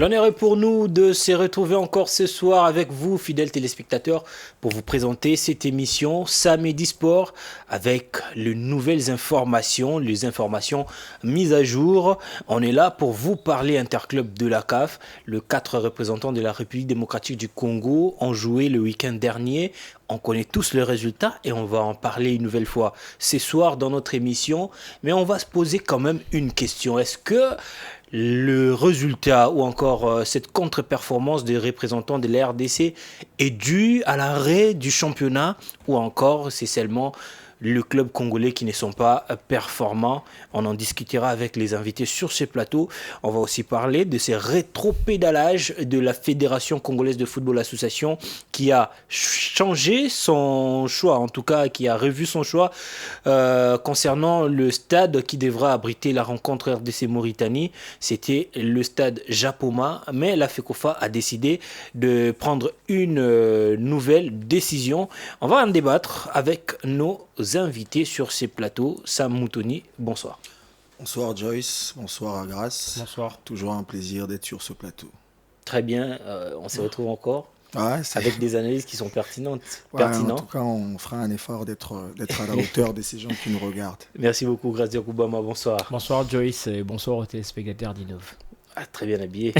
L'honneur est pour nous de se retrouver encore ce soir avec vous, fidèles téléspectateurs, pour vous présenter cette émission Samedi Sport avec les nouvelles informations, les informations mises à jour. On est là pour vous parler interclub de la CAF. Les 4 représentants de la République démocratique du Congo ont joué le week-end dernier. On connaît tous les résultats et on va en parler une nouvelle fois ce soir dans notre émission. Mais on va se poser quand même une question. Est-ce que le résultat ou encore cette contre-performance des représentants de la RDC est due à l'arrêt du championnat ou encore c'est seulement le club congolais qui ne sont pas performants? On en discutera avec les invités sur ce plateau. On va aussi parler de ces rétro-pédalages de la Fédération congolaise de football association qui a changé son choix, en tout cas qui a revu son choix concernant le stade qui devra abriter la rencontre RDC Mauritanie. C'était le stade Japoma, mais la FECOFA a décidé de prendre une nouvelle décision. On va en débattre avec nos invités sur ces plateaux. Sam Moutoni, bonsoir. Bonsoir Joyce, bonsoir Agras. Bonsoir. Toujours un plaisir d'être sur ce plateau. Très bien, on se retrouve encore avec des analyses qui sont pertinentes. En tout cas, on fera un effort d'être à la hauteur de ces gens qui nous regardent. Merci beaucoup, Gracia Koubama, bonsoir. Bonsoir Joyce et bonsoir aux téléspectateurs d'Innov. Très bien habillé.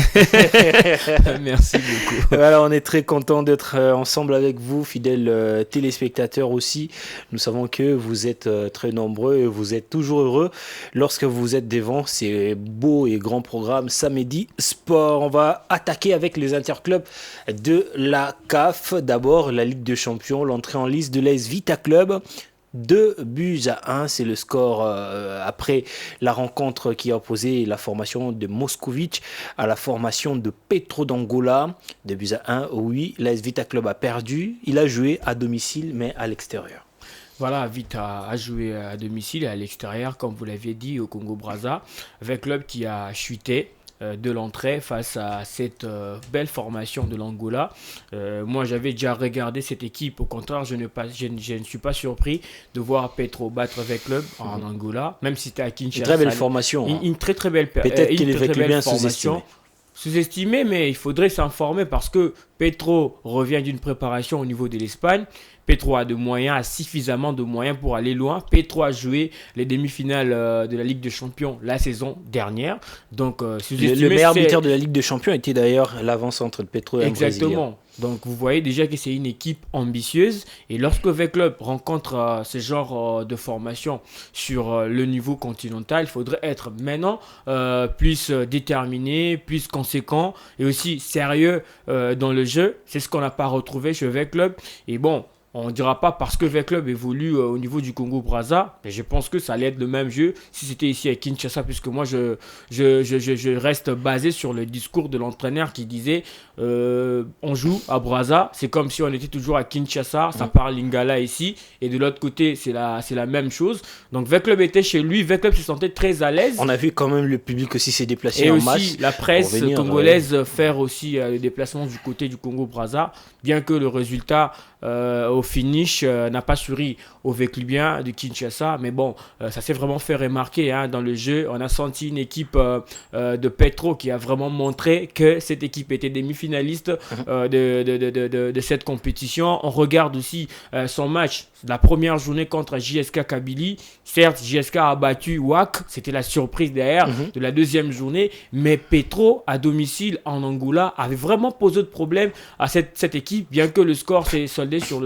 Merci beaucoup. Voilà, on est très content d'être ensemble avec vous, fidèles téléspectateurs aussi. Nous savons que vous êtes très nombreux et vous êtes toujours heureux lorsque vous êtes devant ces beaux et grands programmes Samedi Sport. On va attaquer avec les interclubs de la CAF. D'abord, la Ligue des Champions, l'entrée en liste de l'AS Vita Club. 2-1, c'est le score après la rencontre qui a opposé la formation de Moscovic à la formation de Petro d'Angola. 2-1, oui, l'AS Vita Club a perdu. Il a joué à domicile, mais à l'extérieur. Voilà, Vita a joué à domicile et à l'extérieur, comme vous l'aviez dit, au Congo-Brazza, avec club qui a chuté de l'entrée face à cette belle formation de l'Angola. Moi, j'avais déjà regardé cette équipe. Au contraire, je ne suis pas surpris de voir Petro battre avec club en Angola, même si c'était à Kinshasa. Une très belle formation. Une très très belle peut-être qu'il est bien sous-estimé. Sous-estimé, mais il faudrait s'informer parce que Petro revient d'une préparation au niveau de l'Espagne. Petro a suffisamment de moyens pour aller loin. Petro a joué les demi-finales de la Ligue des Champions la saison dernière. Donc, le meilleur buteur de la Ligue des Champions était d'ailleurs l'avant-centre de Petro et exactement. Donc, vous voyez déjà que c'est une équipe ambitieuse. Et lorsque V-Club rencontre ce genre de formation sur le niveau continental, il faudrait être maintenant plus déterminé, plus conséquent et aussi sérieux dans le jeu. C'est ce qu'on n'a pas retrouvé chez V-Club. Et bon, on ne dira pas parce que V-Club évolue au niveau du Congo-Brazza, mais je pense que ça allait être le même jeu si c'était ici à Kinshasa, puisque moi je reste basé sur le discours de l'entraîneur qui disait on joue à Brazza, c'est comme si on était toujours à Kinshasa, ça parle lingala ici, et de l'autre côté c'est la même chose. Donc V-Club était chez lui, V-Club se sentait très à l'aise. On a vu quand même le public aussi s'est déplacé et en aussi masse. La presse congolaise faire aussi le déplacement du côté du Congo-Brazza, bien que le résultat au finish n'a pas souri aux Véclubiens de Kinshasa, mais bon, ça s'est vraiment fait remarquer dans le jeu. On a senti une équipe de Petro qui a vraiment montré que cette équipe était demi-finaliste de cette compétition. On regarde aussi son match, la première journée contre JSK Kabylie. Certes, JSK a battu WAC, c'était la surprise derrière de la deuxième journée, mais Petro à domicile en Angola avait vraiment posé de problème à cette équipe, bien que le score s'est soldé sur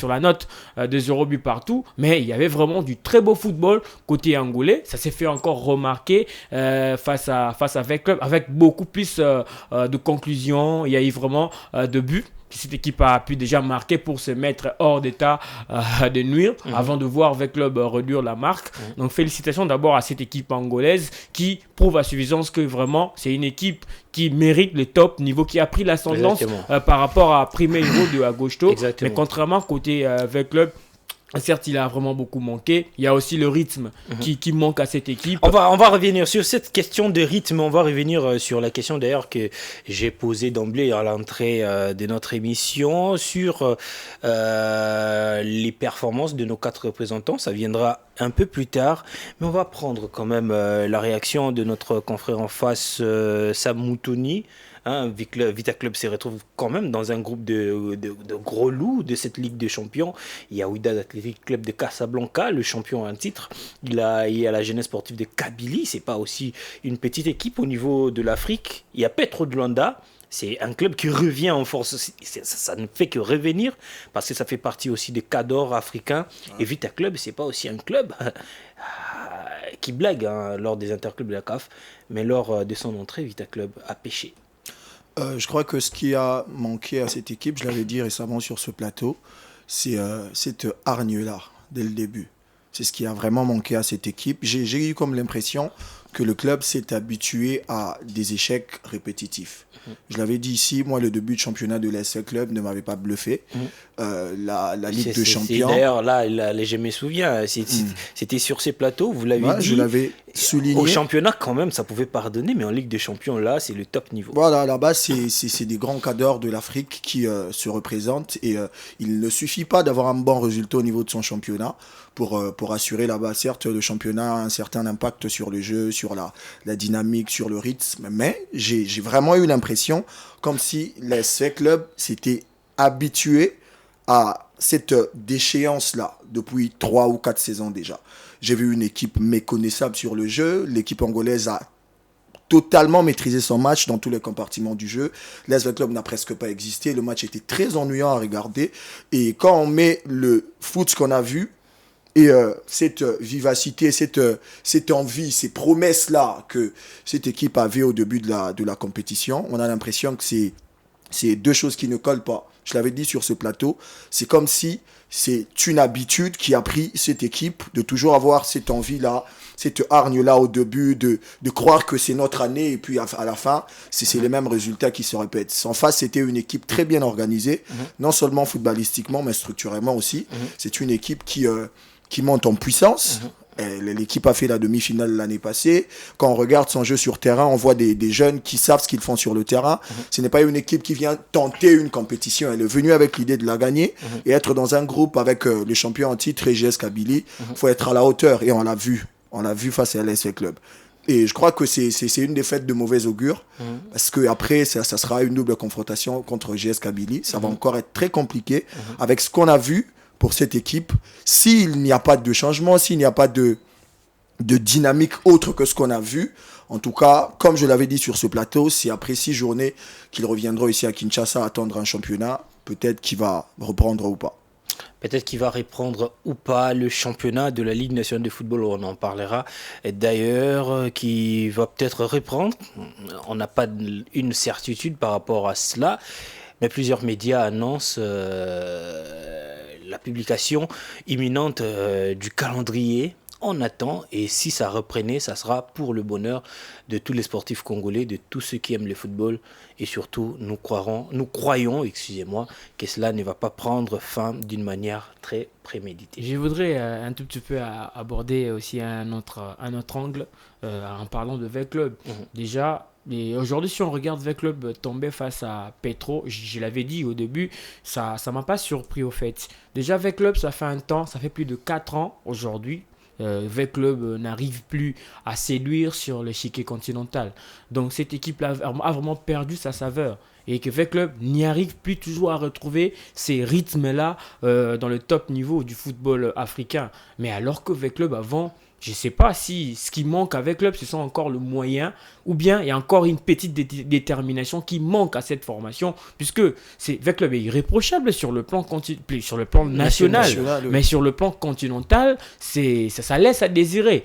la note de 0 but partout, mais il y avait vraiment du très beau football côté angolais. Ça s'est fait encore remarquer face à V-Club avec beaucoup plus de conclusions. Il y a eu vraiment de buts. Cette équipe a pu déjà marquer pour se mettre hors d'état de nuire avant de voir V-Club réduire la marque. Donc félicitations d'abord à cette équipe angolaise qui prouve à suffisance que vraiment c'est une équipe qui mérite le top niveau, qui a pris l'ascendance par rapport à Primeiro de Agosto. Mais contrairement côté V-Club, Certes, il a vraiment beaucoup manqué. Il y a aussi le rythme qui manque à cette équipe. On va revenir sur cette question de rythme. On va revenir sur la question d'ailleurs que j'ai posée d'emblée à l'entrée de notre émission sur les performances de nos 4 représentants. Ça viendra un peu plus tard. Mais on va prendre quand même la réaction de notre confrère en face, Sam Moutouni. Vita Club se retrouve quand même dans un groupe de gros loups de cette Ligue des Champions. Il y a Wydad Athletic Club de Casablanca, le champion en titre. Il y a la jeunesse sportive de Kabylie, c'est pas aussi une petite équipe au niveau de l'Afrique. Il y a Petro de Luanda, c'est un club qui revient en force. Ça ne fait que revenir parce que ça fait partie aussi des cadors africains. Et Vita Club, c'est pas aussi un club qui blague lors des interclubs de la CAF, mais lors de son entrée, Vita Club a pêché. Je crois que ce qui a manqué à cette équipe, je l'avais dit récemment sur ce plateau, c'est cette hargne-là, dès le début. C'est ce qui a vraiment manqué à cette équipe. J'ai eu comme l'impression que le club s'est habitué à des échecs répétitifs. Je l'avais dit ici, moi, le début de championnat de l'AS Club ne m'avait pas bluffé. La Ligue des Champions... D'ailleurs, là, je me souviens, c'était sur ces plateaux, vous l'avez dit. Je l'avais souligné. Au championnat, quand même, ça pouvait pardonner, mais en Ligue des Champions, là, c'est le top niveau. Voilà, là-bas, c'est des grands cadors de l'Afrique qui se représentent. Et il ne suffit pas d'avoir un bon résultat au niveau de son championnat pour assurer là-bas. Certes, le championnat a un certain impact sur le jeu, sur la dynamique, sur le rythme. Mais j'ai vraiment eu l'impression comme si l'AS Club s'était habitué à cette déchéance-là depuis 3 ou 4 saisons déjà. J'ai vu une équipe méconnaissable sur le jeu. L'équipe angolaise a totalement maîtrisé son match dans tous les compartiments du jeu. L'AS Club n'a presque pas existé. Le match était très ennuyant à regarder. Et quand on met le foot qu'on a vu, et cette vivacité, cette envie, ces promesses-là que cette équipe avait au début de la compétition, on a l'impression que c'est 2 choses qui ne collent pas. Je l'avais dit sur ce plateau, c'est comme si c'est une habitude qui a pris cette équipe de toujours avoir cette envie-là, cette hargne-là au début, de croire que c'est notre année et puis à la fin, c'est les mêmes résultats qui se répètent. En face, c'était une équipe très bien organisée, non seulement footballistiquement, mais structurellement aussi. C'est une équipe qui monte en puissance. L'équipe a fait la demi-finale l'année passée. Quand on regarde son jeu sur terrain, on voit des jeunes qui savent ce qu'ils font sur le terrain. Ce n'est pas une équipe qui vient tenter une compétition. Elle est venue avec l'idée de la gagner et être dans un groupe avec le champion en titre, GS Kabylie. Il faut être à la hauteur et on l'a vu. On l'a vu face à l'AS Club. Et je crois que c'est une défaite de mauvais augure parce qu'après, ça sera une double confrontation contre GS Kabylie. Ça va encore être très compliqué avec ce qu'on a vu pour cette équipe, s'il n'y a pas de changement, s'il n'y a pas de dynamique autre que ce qu'on a vu. En tout cas, comme je l'avais dit sur ce plateau, c'est après 6 journées qu'il reviendra ici à Kinshasa attendre un championnat. Peut-être qu'il va reprendre ou pas. Peut-être qu'il va reprendre ou pas le championnat de la Ligue nationale de football, on en parlera. Et d'ailleurs, qui va peut-être reprendre. On n'a pas une certitude par rapport à cela, mais plusieurs médias annoncent la publication imminente du calendrier. On attend, et si ça reprenait, ça sera pour le bonheur de tous les sportifs congolais, de tous ceux qui aiment le football, et surtout nous croyons, que cela ne va pas prendre fin d'une manière très préméditée. Je voudrais un tout petit peu aborder aussi un autre angle en parlant de V-Club. Déjà, et aujourd'hui, si on regarde V-Club tomber face à Petro, je l'avais dit au début, ça m'a pas surpris au fait. Déjà, V-Club, ça fait un temps, ça fait plus de 4 ans aujourd'hui. V-Club n'arrive plus à séduire sur l'échiquier continental. Donc cette équipe-là a vraiment perdu sa saveur. Et que V-Club n'y arrive plus toujours à retrouver ces rythmes-là dans le top niveau du football africain. Mais alors que V-Club avant, je ne sais pas si ce qui manque avec le club, ce sont encore le moyen, ou bien il y a encore une petite détermination qui manque à cette formation, puisque le club est irréprochable sur le plan national, mais sur le plan continental, ça laisse à désirer.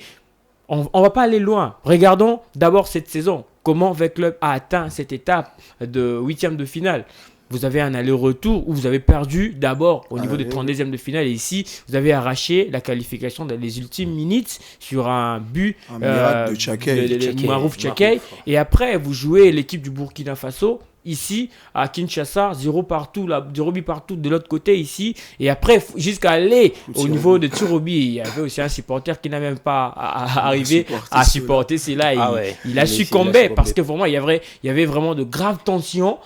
On ne va pas aller loin. Regardons d'abord cette saison, comment V-Club a atteint cette étape de 8e de finale. Vous avez un aller-retour où vous avez perdu d'abord au niveau des 32e de finale. Et ici, vous avez arraché la qualification dans les ultimes minutes sur un but miracle de Marouf Tchakay. Et après, vous jouez l'équipe du Burkina Faso ici à Kinshasa, 0 but partout de l'autre côté ici. Et après, jusqu'à aller au niveau de Tirobi, il y avait aussi un supporter qui n'a même pas arrivé à supporter. C'est là, il a succombé parce que vraiment, il y avait vraiment de graves tensions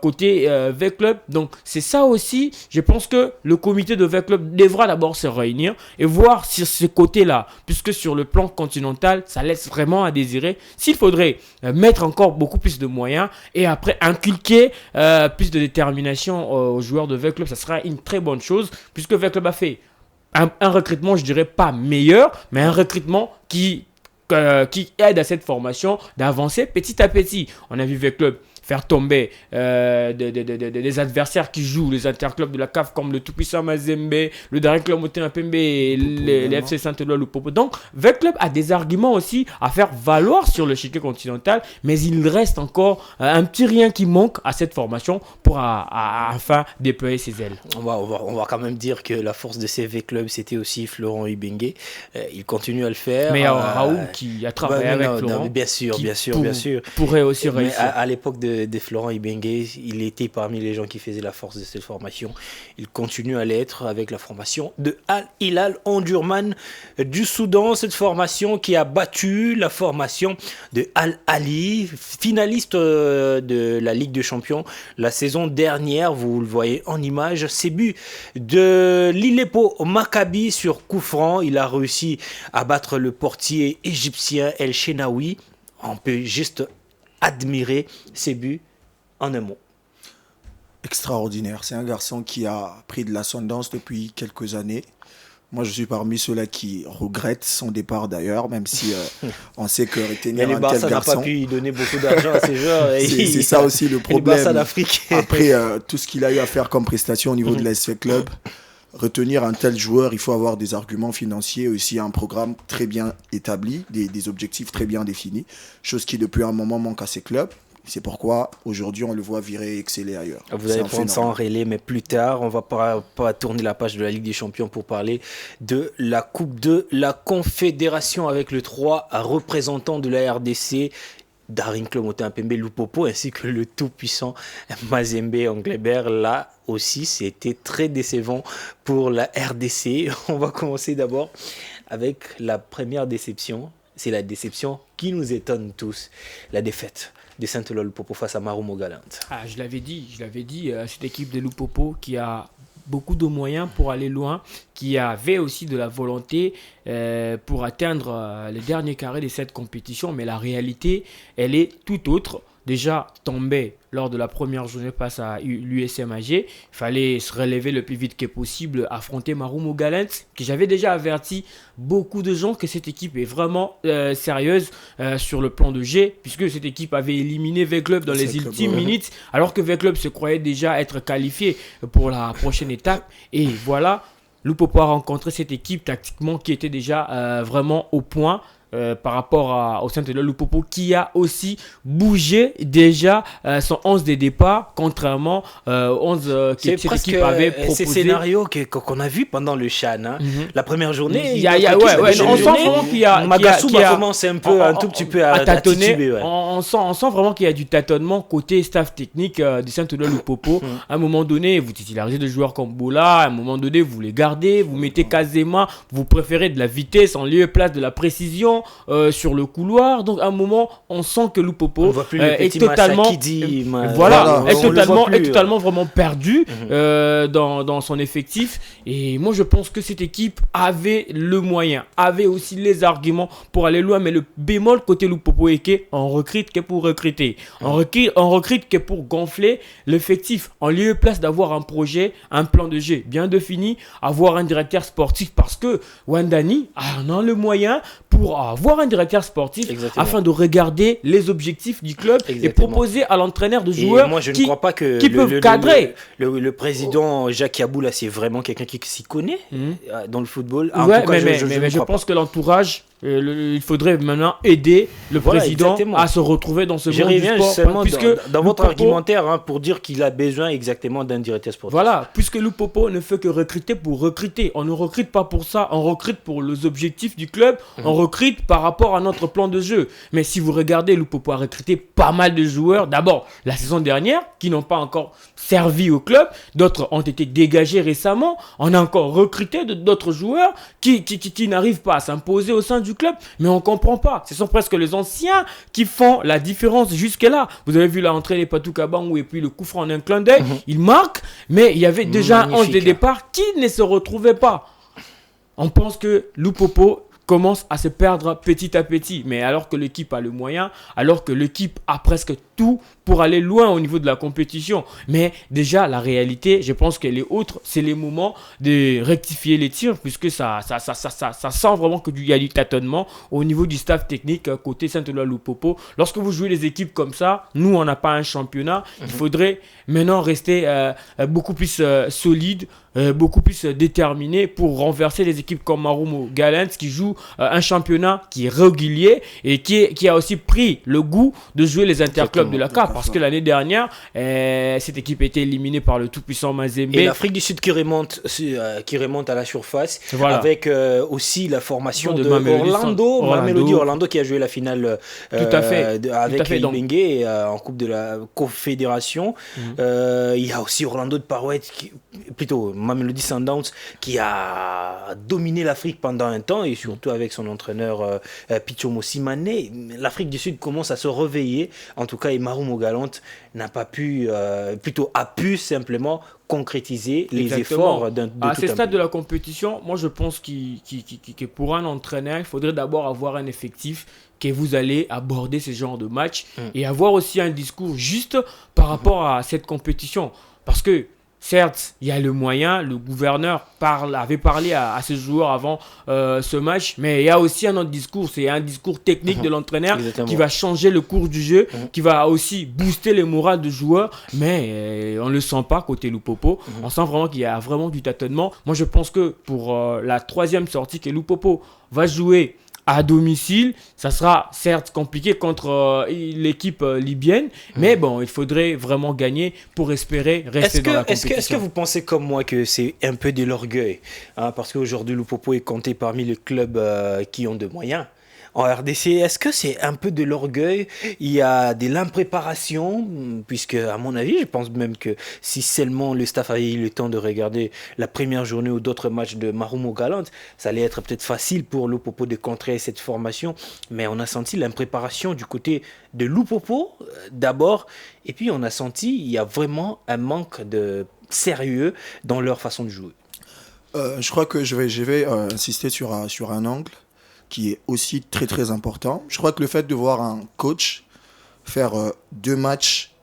côté V-Club. Donc, c'est ça aussi. Je pense que le comité de V-Club devra d'abord se réunir et voir sur ce côté-là, puisque sur le plan continental, ça laisse vraiment à désirer. S'il faudrait mettre encore beaucoup plus de moyens et après inculquer plus de détermination aux joueurs de V-Club, ça sera une très bonne chose, puisque V-Club a fait un recrutement, je dirais pas meilleur, mais un recrutement qui aide à cette formation d'avancer petit à petit. On a vu V-Club faire tomber des adversaires qui jouent les interclubs de la CAF comme le tout-puissant Mazembe, le Daring Club Motema Pembe et les FC Saint-Éloi Lupopo. Donc, V-Club a des arguments aussi à faire valoir sur le chiquet continental, mais il reste encore un petit rien qui manque à cette formation pour enfin déployer ses ailes. On va quand même dire que la force de ces V-Clubs, c'était aussi Florent Ibenge. Il continue à le faire. Mais Raoul qui a travaillé avec Florent. Bien sûr. Pourrait aussi réussir. À l'époque de Florent Ibenge, il était parmi les gens qui faisaient la force de cette formation. Il continue à l'être avec la formation de Al Hilal Omdurman du Soudan. Cette formation qui a battu la formation de Al Ahly, finaliste de la Ligue des Champions la saison dernière. Vous le voyez en image. Ces buts de l'Ilepo Maccabi sur coup franc. Il a réussi à battre le portier égyptien El Shenaoui. On peut juste admirer ses buts en un mot. Extraordinaire. C'est un garçon qui a pris de l'ascendance depuis quelques années. Moi, je suis parmi ceux-là qui regrettent son départ d'ailleurs, même si on sait que retenir un tel garçon... n'a pas pu donner beaucoup d'argent à ces joueurs. C'est ça aussi le problème. d'Afrique. Après tout ce qu'il a eu à faire comme prestation au niveau de l'ASV Club, retenir un tel joueur, il faut avoir des arguments financiers, aussi un programme très bien établi, des objectifs très bien définis, chose qui depuis un moment manque à ces clubs. C'est pourquoi aujourd'hui on le voit virer et exceller ailleurs. Vous allez prendre ça en relais, mais plus tard, on va pas tourner la page de la Ligue des Champions pour parler de la Coupe de la Confédération avec le 3 représentant de la RDC. Daring Club Motema Pembe Lupopo ainsi que le tout-puissant Mazembe Anglebert. Là aussi, c'était très décevant pour la RDC. On va commencer d'abord avec la première déception. C'est la déception qui nous étonne tous. La défaite de Saint-Éloi Lupopo face à Marumo Galante. Je l'avais dit, cette équipe de Lupopo qui a beaucoup de moyens pour aller loin, qui avait aussi de la volonté pour atteindre les derniers carrés de cette compétition, mais la réalité, elle est tout autre. Déjà tombé lors de la première journée face à l'USMAG, il fallait se relever le plus vite que possible, affronter Marumo Galante, que j'avais déjà averti beaucoup de gens que cette équipe est vraiment sérieuse sur le plan de jeu, puisque cette équipe avait éliminé V-Club dans les ultimes minutes, alors que V-Club se croyait déjà être qualifié pour la prochaine étape. Et voilà, Lupopo a rencontré cette équipe tactiquement qui était déjà vraiment au point. Par rapport au Saint-Éloi Lupopo qui a aussi bougé déjà son 11 de départ contrairement au 11 que cette équipe avait proposé. C'est scénario qu'on a vu pendant le CHAN. Hein. La première journée, on sent vraiment qu'il y a commence un tout petit peu à tâtonner. On sent vraiment qu'il y a du tâtonnement côté staff technique du Saint-Éloi Lupopo. À un moment donné, vous titularisez des joueurs comme Boula, à un moment donné, vous les gardez, vous mettez Kazema, vous préférez de la vitesse en lieu et place de la précision sur le couloir. Donc à un moment on sent que Lupopo est totalement totalement vraiment perdu dans son effectif. Et moi je pense que cette équipe avait le moyen, avait aussi les arguments pour aller loin, mais le bémol côté Lupopo est qu'on recrute que pour recruter, on recrute que pour gonfler l'effectif en lieu et place d'avoir un projet, un plan de jeu bien défini, avoir un directeur sportif, parce que Wandani a le moyen pour avoir un directeur sportif. Exactement. Afin de regarder les objectifs du club. Exactement. Et proposer à l'entraîneur de joueurs moi, je ne crois pas que qui peuvent cadrer. Le président Jacques Yaboula, c'est vraiment quelqu'un qui s'y connaît dans le football. Mais je pense que l'entourage il faudrait maintenant aider le président à se retrouver dans ce monde du sport. Seulement dans votre argumentaire pour dire qu'il a besoin exactement d'un directeur sportif. Voilà, puisque Loupopo ne fait que recruter pour recruter. On ne recrute pas pour ça, on recrute pour les objectifs du club, on recrute par rapport à notre plan de jeu. Mais si vous regardez, Loupopo a recruté pas mal de joueurs. D'abord, la saison dernière, qui n'ont pas encore servi au club. D'autres ont été dégagés récemment. On a encore recruté d'autres joueurs qui n'arrivent pas à s'imposer au sein du club, mais on ne comprend pas. Ce sont presque les anciens qui font la différence jusque-là. Vous avez vu l'entrée des Patou Kabangou et puis le coup franc en un clin d'œil. Il marque, mais il y avait déjà un 11 de départ qui ne se retrouvait pas. On pense que Loupopo commence à se perdre petit à petit. Mais alors que l'équipe a le moyen, alors que l'équipe a presque tout pour aller loin au niveau de la compétition. Mais déjà, la réalité, je pense qu'elle est autre. C'est les moments de rectifier les tirs, puisque ça sent vraiment qu'il y a du tâtonnement au niveau du staff technique côté Saint-Éloi-Loupopo. Lorsque vous jouez des équipes comme ça, nous, on n'a pas un championnat. Il faudrait maintenant rester beaucoup plus solide, beaucoup plus déterminé pour renverser les équipes comme Marumo Gallants qui jouent un championnat qui est régulier et qui a aussi pris le goût de jouer les interclubs de la CAF, parce que l'année dernière cette équipe a été éliminée par le tout-puissant Mazembe. Et l'Afrique du Sud qui remonte à la surface, avec aussi la formation de Mamelodi Orlando qui a joué la finale avec Ibenge en Coupe de la Confédération. Il y a aussi Orlando de Parouette, plutôt Mamelodi Sundowns, qui a dominé l'Afrique pendant un temps, et surtout avec son entraîneur Pichomo Simane. L'Afrique du Sud commence à se réveiller, en tout cas, et Marumo Gallants n'a pas pu, a pu simplement concrétiser les efforts de à ce stade de la compétition. Moi, je pense que pour un entraîneur, il faudrait d'abord avoir un effectif que vous allez aborder ce genre de match et avoir aussi un discours juste par rapport à cette compétition. Parce que certes, il y a le moyen, le gouverneur avait parlé à ses joueurs avant ce match, mais il y a aussi un autre discours, c'est un discours technique de l'entraîneur qui va changer le cours du jeu, qui va aussi booster le moral des joueurs, mais on ne le sent pas côté Loupopo. On sent vraiment qu'il y a vraiment du tâtonnement. Moi, je pense que pour la troisième sortie que Loupopo va jouer à domicile, ça sera certes compliqué contre l'équipe libyenne, mais bon, il faudrait vraiment gagner pour espérer rester dans la compétition. Est-ce que vous pensez comme moi que c'est un peu de l'orgueil, parce qu'aujourd'hui Loupopo est compté parmi les clubs qui ont de moyens en RDC? Est-ce que c'est un peu de l'orgueil? Il y a de l'impréparation, puisque à mon avis, je pense même que si seulement le staff avait eu le temps de regarder la première journée ou d'autres matchs de Marumo Gallants, ça allait être peut-être facile pour Loupopo de contrer cette formation, mais on a senti l'impréparation du côté de Loupopo d'abord, et puis on a senti il y a vraiment un manque de sérieux dans leur façon de jouer. Je crois que je vais insister sur un angle qui est aussi très très important. Je crois que le fait de voir un coach faire 2 matchs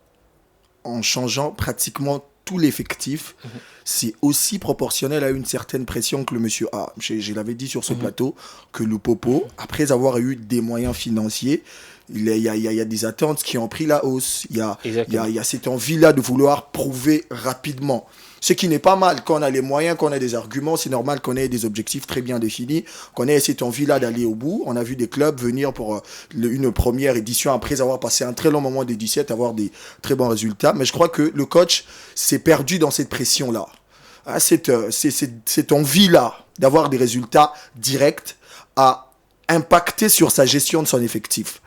en changeant pratiquement tout l'effectif, c'est aussi proportionnel à une certaine pression que le monsieur a. Je l'avais dit sur ce plateau, que Loupopo, après avoir eu des moyens financiers, il y a des attentes qui ont pris la hausse. Il y a cette envie-là de vouloir prouver rapidement. Ce qui n'est pas mal quand on a les moyens, quand on a des arguments. C'est normal qu'on ait des objectifs très bien définis, qu'on ait cette envie-là d'aller au bout. On a vu des clubs venir pour une première édition après avoir passé un très long moment des 17, avoir des très bons résultats. Mais je crois que le coach s'est perdu dans cette pression-là. Cette envie-là d'avoir des résultats directs a impacté sur sa gestion de son effectif.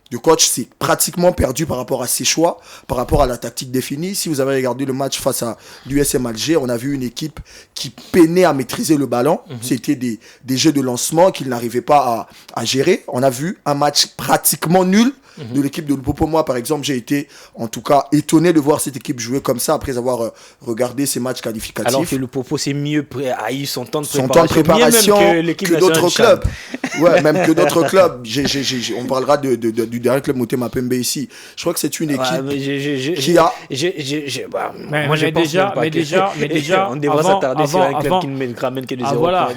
Le coach s'est pratiquement perdu par rapport à ses choix, par rapport à la tactique définie. Si vous avez regardé le match face à l'USM Alger, on a vu une équipe qui peinait à maîtriser le ballon. C'était des jeux de lancement qu'ils n'arrivaient pas à gérer. On a vu un match pratiquement nul de l'équipe de Loupopo. Moi, par exemple, j'ai été en tout cas étonné de voir cette équipe jouer comme ça après avoir regardé ces matchs qualificatifs. Alors que Loupopo a eu son temps de préparation que d'autres clubs. Ouais, même que d'autres clubs. On parlera du dernier club Motema Pembe ici. Je crois que c'est une équipe qui a... Moi, je pense déjà, on devrait s'attarder sur un club qui ne ramène que des zéros. Voilà,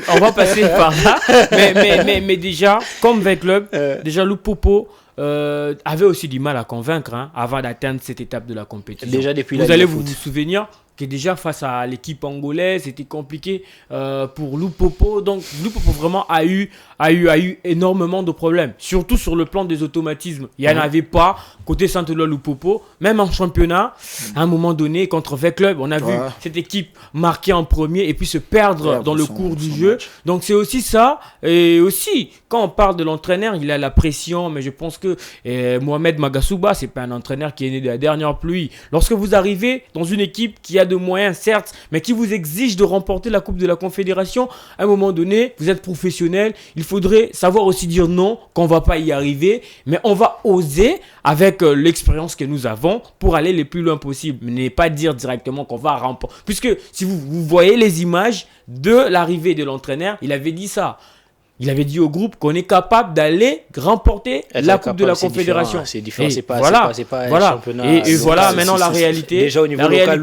on va passer par là. Mais déjà, comme 20 clubs, déjà Loupopo avait aussi du mal à convaincre avant d'atteindre cette étape de la compétition. Déjà depuis vous allez vous souvenir que déjà face à l'équipe angolaise, c'était compliqué pour Lupopo. Donc Lupopo vraiment a eu énormément de problèmes, surtout sur le plan des automatismes. Il n'y en avait pas côté Saint-Éloi Lupopo, même en championnat. À un moment donné, contre V-Club, on a vu cette équipe marquer en premier et puis se perdre dans le cours du jeu. Match. Donc c'est aussi ça. Et aussi, quand on parle de l'entraîneur, il a la pression, mais je pense que Mohamed Magasuba, c'est pas un entraîneur qui est né de la dernière pluie. Lorsque vous arrivez dans une équipe qui a de moyens, certes, mais qui vous exige de remporter la Coupe de la Confédération, à un moment donné, vous êtes professionnel. Il faudrait savoir aussi dire non, qu'on va pas y arriver, mais on va oser avec l'expérience que nous avons pour aller le plus loin possible. Mais ne pas dire directement qu'on va remporter. Puisque si vous voyez les images de l'arrivée de l'entraîneur, il avait dit ça. Il avait dit au groupe qu'on est capable d'aller remporter la Coupe de la Confédération. C'est différent, c'est pas un championnat. Et voilà, maintenant la réalité. Déjà au niveau local,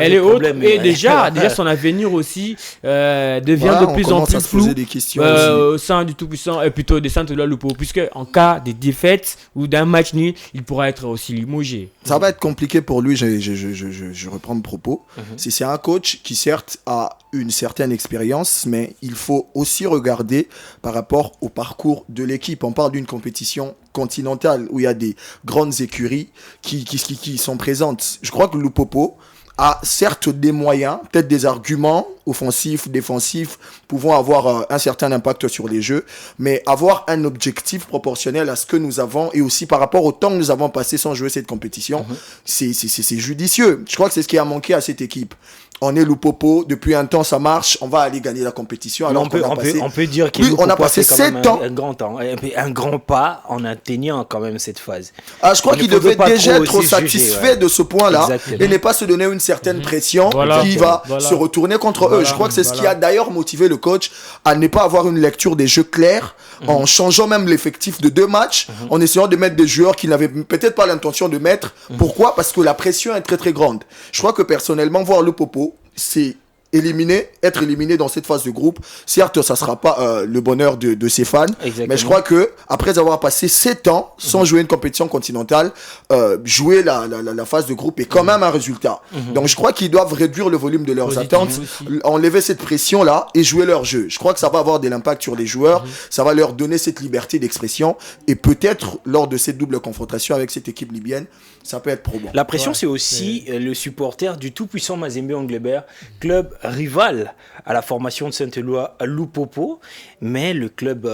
elle est autre. Et déjà son avenir aussi devient de plus en plus flou au sein du tout-puissant, plutôt des Saint-Éloi Lupopo, puisque en cas de défaite ou d'un match nul, il pourra être aussi limogé. Ça va être compliqué pour lui, je reprends le propos. C'est un coach qui certes a une certaine expérience, mais il faut aussi regarder par rapport au parcours de l'équipe. On parle d'une compétition continentale où il y a des grandes écuries qui sont présentes. Je crois que Lupopo a certes des moyens, peut-être des arguments offensifs, défensifs, pouvant avoir un certain impact sur les jeux, mais avoir un objectif proportionnel à ce que nous avons et aussi par rapport au temps que nous avons passé sans jouer cette compétition, c'est judicieux. Je crois que c'est ce qui a manqué à cette équipe. On est Lupopo, depuis un temps ça marche, on va aller gagner la compétition. Alors on peut dire qu'on a passé 7 ans. Un grand pas en atteignant quand même cette phase. Je crois qu'il devait déjà être satisfait de ce point-là. Exactement. Et ne pas se donner une certaine pression qui va se retourner contre eux. Je crois que c'est ce qui a d'ailleurs motivé le coach à ne pas avoir une lecture des jeux clairs, en changeant même l'effectif de 2 matchs, en essayant de mettre des joueurs qu'il n'avait peut-être pas l'intention de mettre. Pourquoi ? Parce que la pression est très très grande. Je crois que personnellement, voir Lupopo, c'est être éliminé dans cette phase de groupe. Certes, ça ne sera pas le bonheur de ses fans, mais je crois que après avoir passé 7 ans sans jouer une compétition continentale, jouer la phase de groupe est quand même un résultat. Donc je crois qu'ils doivent réduire le volume de leurs attentes, enlever cette pression-là et jouer leur jeu. Je crois que ça va avoir de l'impact sur les joueurs, ça va leur donner cette liberté d'expression et peut-être lors de cette double confrontation avec cette équipe libyenne, ça peut être probant. La pression, c'est aussi le supporter du tout-puissant Mazembe Anglebert, club rival à la formation de Saint-Éloi à Lupopo, mais le club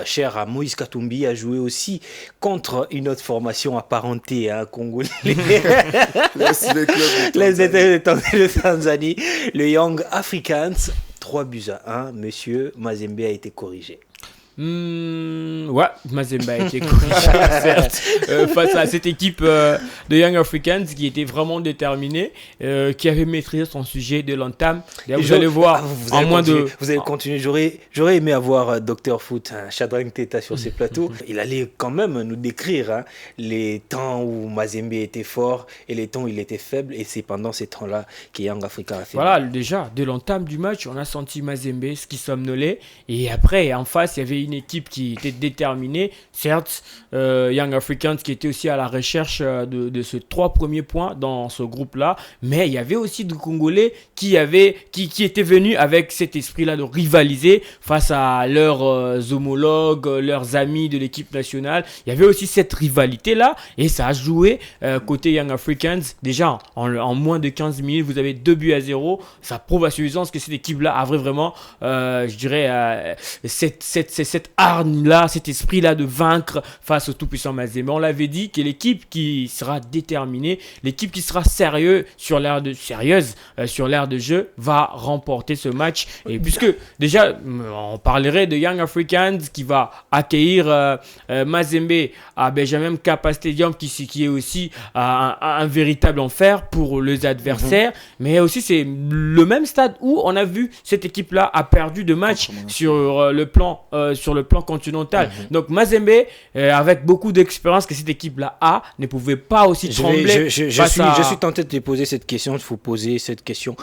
cher à Moïse Katumbi a joué aussi contre une autre formation apparentée à un Congolais. Le Tanzanie, le Young Africans, 3-1. Monsieur Mazembe a été corrigé. Mazembe a été corrigé face à cette équipe de Young Africans qui était vraiment déterminée, qui avait maîtrisé son sujet de l'entame. Vous allez voir, vous allez continuer. J'aurais aimé avoir Dr Foot, Shadrack Teta sur ces plateaux. Il allait quand même nous décrire les temps où Mazembe était fort et les temps où il était faible, et c'est pendant ces temps-là que Young Africa a fait. Voilà, déjà, de l'entame du match, on a senti Mazembe, ce qui somnolait, et après, en face, il y avait une équipe qui était déterminée, certes, Young Africans qui était aussi à la recherche de ces 3 premiers points dans ce groupe-là, mais il y avait aussi des Congolais qui étaient venus avec cet esprit-là de rivaliser face à leurs homologues, leurs amis de l'équipe nationale. Il y avait aussi cette rivalité-là et ça a joué côté Young Africans. Déjà, en moins de 15 minutes, vous avez 2-0. Ça prouve à suffisance que cette équipe-là avait vraiment, je dirais, cette hargne-là, cet esprit-là de vaincre face au tout-puissant Mazembe. On l'avait dit que l'équipe qui sera déterminée, l'équipe qui sera sérieuse sur l'aire de jeu va remporter ce match. Et puisque déjà, on parlerait de Young Africans qui va accueillir Mazembe à Benjamin Mkapa Stadium qui est aussi un véritable enfer pour les adversaires. Mais aussi, c'est le même stade où on a vu cette équipe-là a perdu de match sur le plan sur le plan continental. Donc Mazembe, avec beaucoup d'expérience que cette équipe-là a, ne pouvait pas aussi trembler. Je suis tenté de te poser cette question, il faut poser cette question.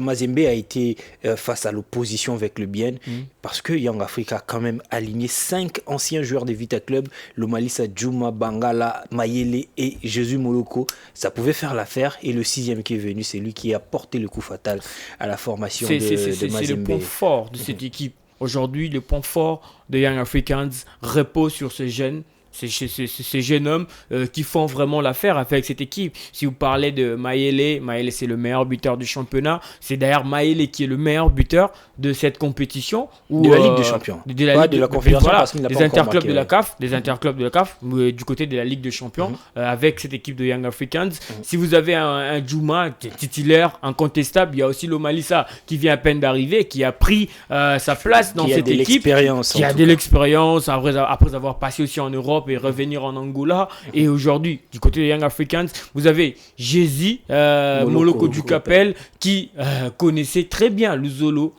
Mazembe a été face à l'opposition avec le Bien, parce que Young Africa a quand même aligné 5 anciens joueurs de Vita Club, Lomalisa, Djouma, Bangala, Mayele et Jésus Moloko. Ça pouvait faire l'affaire, et le 6e qui est venu, c'est lui qui a porté le coup fatal à la formation de Mazembe. C'est le point fort de cette équipe. Aujourd'hui, le point fort de Young Africans repose sur ces jeunes. Ces jeunes hommes qui font vraiment l'affaire avec cette équipe. Si vous parlez de Mayele c'est le meilleur buteur du championnat. C'est d'ailleurs Mayele qui est le meilleur buteur de cette compétition. De la Ligue des Champions. De la Confédération, parce qu'il n'a pas encore marqué. Des interclubs de la CAF, du côté de la Ligue des Champions, avec cette équipe de Young Africans. Si vous avez un Djouma titulaire, incontestable, il y a aussi Lomalisa qui vient à peine d'arriver, qui a pris sa place dans cette équipe. Qui a de l'expérience, après avoir passé aussi en Europe et revenir en Angola. Et aujourd'hui, du côté des Young Africans, vous avez Jésus Moloko du Capel qui connaissait très bien Luzolo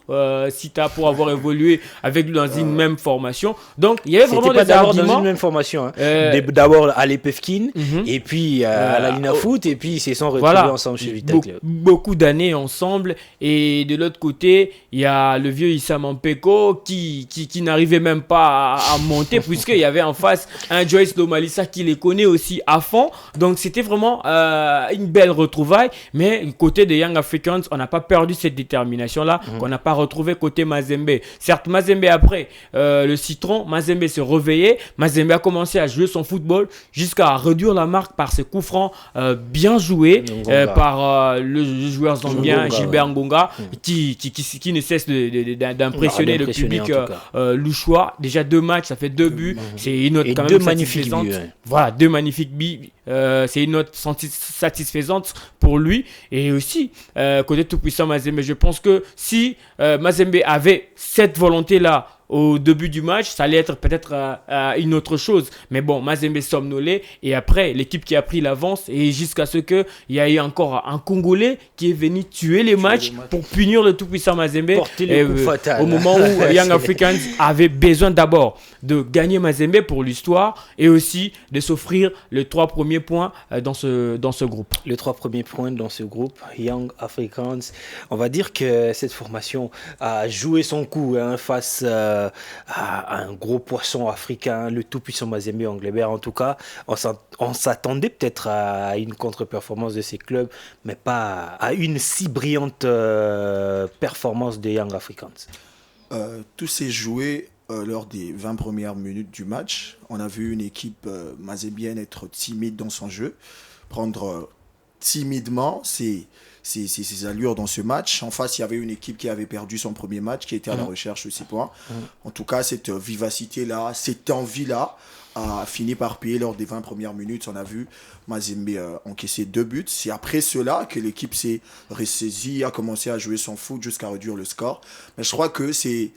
Sita pour avoir évolué avec lui dans une même formation. Donc, il y avait vraiment des arguments. Dans une même formation. D'abord à l'Epefkin, et puis à la Lina Foot, et puis ils se sont retrouvés ensemble chez Vita Club. Beaucoup d'années ensemble. Et de l'autre côté, il y a le vieux Issa Mampeko qui n'arrivait même pas à monter, puisqu'il y avait en face un Joyce Lomalisa qui les connaît aussi à fond. Donc c'était vraiment une belle retrouvaille. Mais côté des Young Africans, on n'a pas perdu cette détermination-là qu'on n'a pas retrouvé côté Mazembe. Certes, Mazembe après le citron, Mazembe s'est réveillé. Mazembe a commencé à jouer son football jusqu'à réduire la marque par ses coups francs bien joués par le joueur zambien Gilbert Ngonga qui ne cesse d'impressionner le public louchois. Déjà 2 matchs, ça fait 2 buts. C'est une autre quand même satisfaisante. Voilà, 2 magnifiques buts. C'est une note satisfaisante pour lui. Et aussi, côté tout-puissant Mazembe, je pense que si Mazembe avait cette volonté-là au début du match, ça allait être peut-être une autre chose. Mais bon, Mazembe somnolé. Et après, l'équipe qui a pris l'avance. Et jusqu'à ce qu'il y ait encore un Congolais qui est venu tuer les matchs pour punir le tout-puissant Mazembe. Porter le coup fatal. Au moment où Young Africans avait besoin d'abord de gagner Mazembe pour l'histoire. Et aussi de s'offrir les 3 premiers points dans ce groupe. Les 3 premiers points dans ce groupe, Young Africans. On va dire que cette formation a joué son coup face à un gros poisson africain, le tout-puissant Mazembe Anglebert. En tout cas, on s'attendait peut-être à une contre-performance de ces clubs, mais pas à une si brillante performance des Young Africans. Tout s'est joué lors des 20 premières minutes du match. On a vu une équipe mazembienne être timide dans son jeu, prendre timidement ses allures dans ce match. En face, il y avait une équipe qui avait perdu son premier match, qui était à la recherche de 6 points. En tout cas, cette vivacité-là, cette envie-là a fini par payer lors des 20 premières minutes. On a vu Mazembe encaisser 2 buts. C'est après cela que l'équipe s'est ressaisie, a commencé à jouer son foot jusqu'à réduire le score. Mais je crois que c'est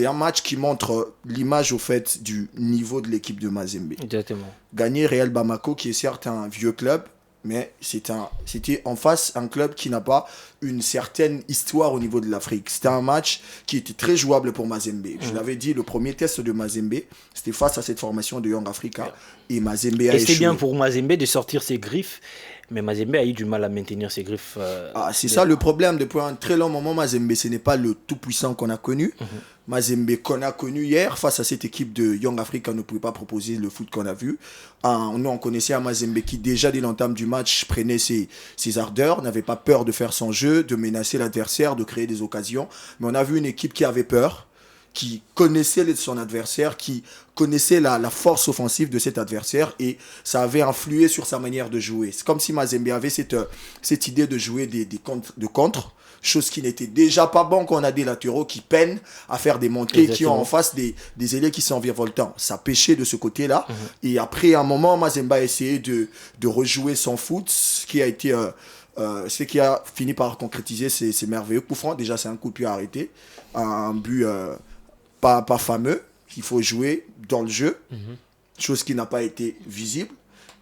un match qui montre l'image au fait du niveau de l'équipe de Mazembe. Exactement. Gagner Real Bamako, qui est certes un vieux club, mais c'était en face un club qui n'a pas une certaine histoire au niveau de l'Afrique. C'était un match qui était très jouable pour Mazembe. Je l'avais dit, le premier test de Mazembe, c'était face à cette formation de Young Africa. Et Mazembe a échoué. Et c'était bien pour Mazembe de sortir ses griffes, mais Mazembe a eu du mal à maintenir ses griffes. C'est ça le problème. Depuis un très long moment, Mazembe, ce n'est pas le tout-puissant qu'on a connu. Mazembe qu'on a connu hier, face à cette équipe de Young Africa, on ne pouvait pas proposer le foot qu'on a vu. Nous, on connaissait un Mazembe qui, déjà dès l'entame du match, prenait ses ardeurs, n'avait pas peur de faire son jeu, de menacer l'adversaire, de créer des occasions. Mais on a vu une équipe qui avait peur, qui connaissait son adversaire, qui connaissait la force offensive de cet adversaire, et ça avait influé sur sa manière de jouer. C'est comme si Mazembe avait cette idée de jouer de contre, chose qui n'était déjà pas bon quand on a des latéraux qui peinent à faire des montées. Exactement. Qui ont en face des ailiers qui sont virevoltants. Ça pêchait de ce côté-là. Et après un moment, Mazembe a essayé de rejouer son foot, ce qui a fini par concrétiser ces merveilleux coups francs. Déjà, c'est un coup de pied arrêté, un but pas fameux, qu'il faut jouer dans le jeu, chose qui n'a pas été visible.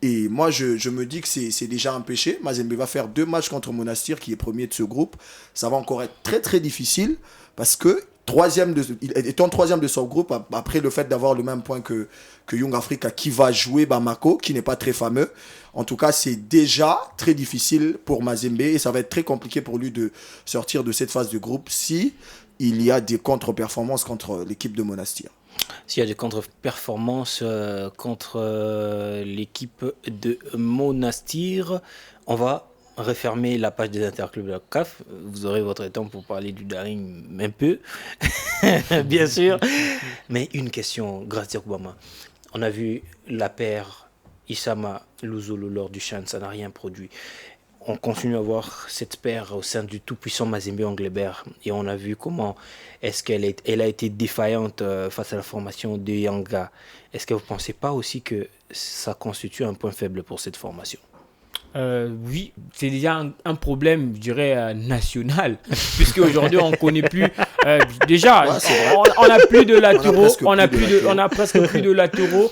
Et moi, je me dis que c'est déjà un péché. Mazembe va faire 2 matchs contre Monastir, qui est premier de ce groupe. Ça va encore être très, très difficile parce que étant troisième de son groupe, après le fait d'avoir le même point que Young Africa, qui va jouer Bamako, qui n'est pas très fameux. En tout cas, c'est déjà très difficile pour Mazembe et ça va être très compliqué pour lui de sortir de cette phase de groupe si il y a des contre-performances contre l'équipe de Monastir. S'il y a des contre-performances contre l'équipe de Monastir, on va refermer la page des interclubs de la CAF. Vous aurez votre temps pour parler du Daring un peu, bien sûr. Mais une question, Gracia Obama. On a vu la paire Issama Luzolo lors du Chan, ça n'a rien produit. On continue à voir cette paire au sein du tout-puissant Mazembe Englebert et on a vu comment est-ce qu'elle a été défaillante face à la formation de Yanga. Est-ce que vous ne pensez pas aussi que ça constitue un point faible pour cette formation? Oui, c'est déjà un problème, je dirais, national, puisque aujourd'hui on ne connaît plus. Déjà, on n'a plus de latéraux, on a presque plus de latéraux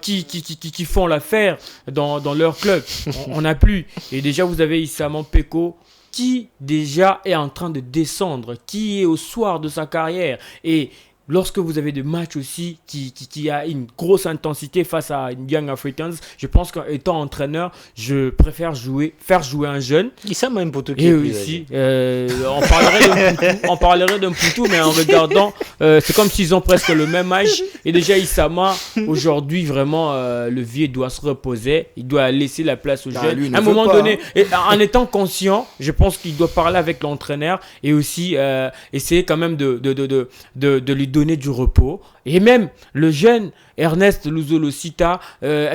qui font l'affaire dans leur club. On n'a plus. Et déjà, vous avez Issama Peko qui déjà est en train de descendre, qui est au soir de sa carrière. Et lorsque vous avez des matchs aussi qui a une grosse intensité face à Young Africans, je pense qu'étant entraîneur, je préfère faire jouer un jeune. Issama Mpoto qui et est plus aussi, on parlerait d'un Poutou, mais en regardant, c'est comme s'ils ont presque le même âge. Et déjà Issama, aujourd'hui, vraiment, le vieux doit se reposer. Il doit laisser la place aux jeunes. À un moment donné, et en étant conscient, je pense qu'il doit parler avec l'entraîneur et aussi essayer quand même de lui donner du repos. Et même le jeune Ernest Luzolo Sita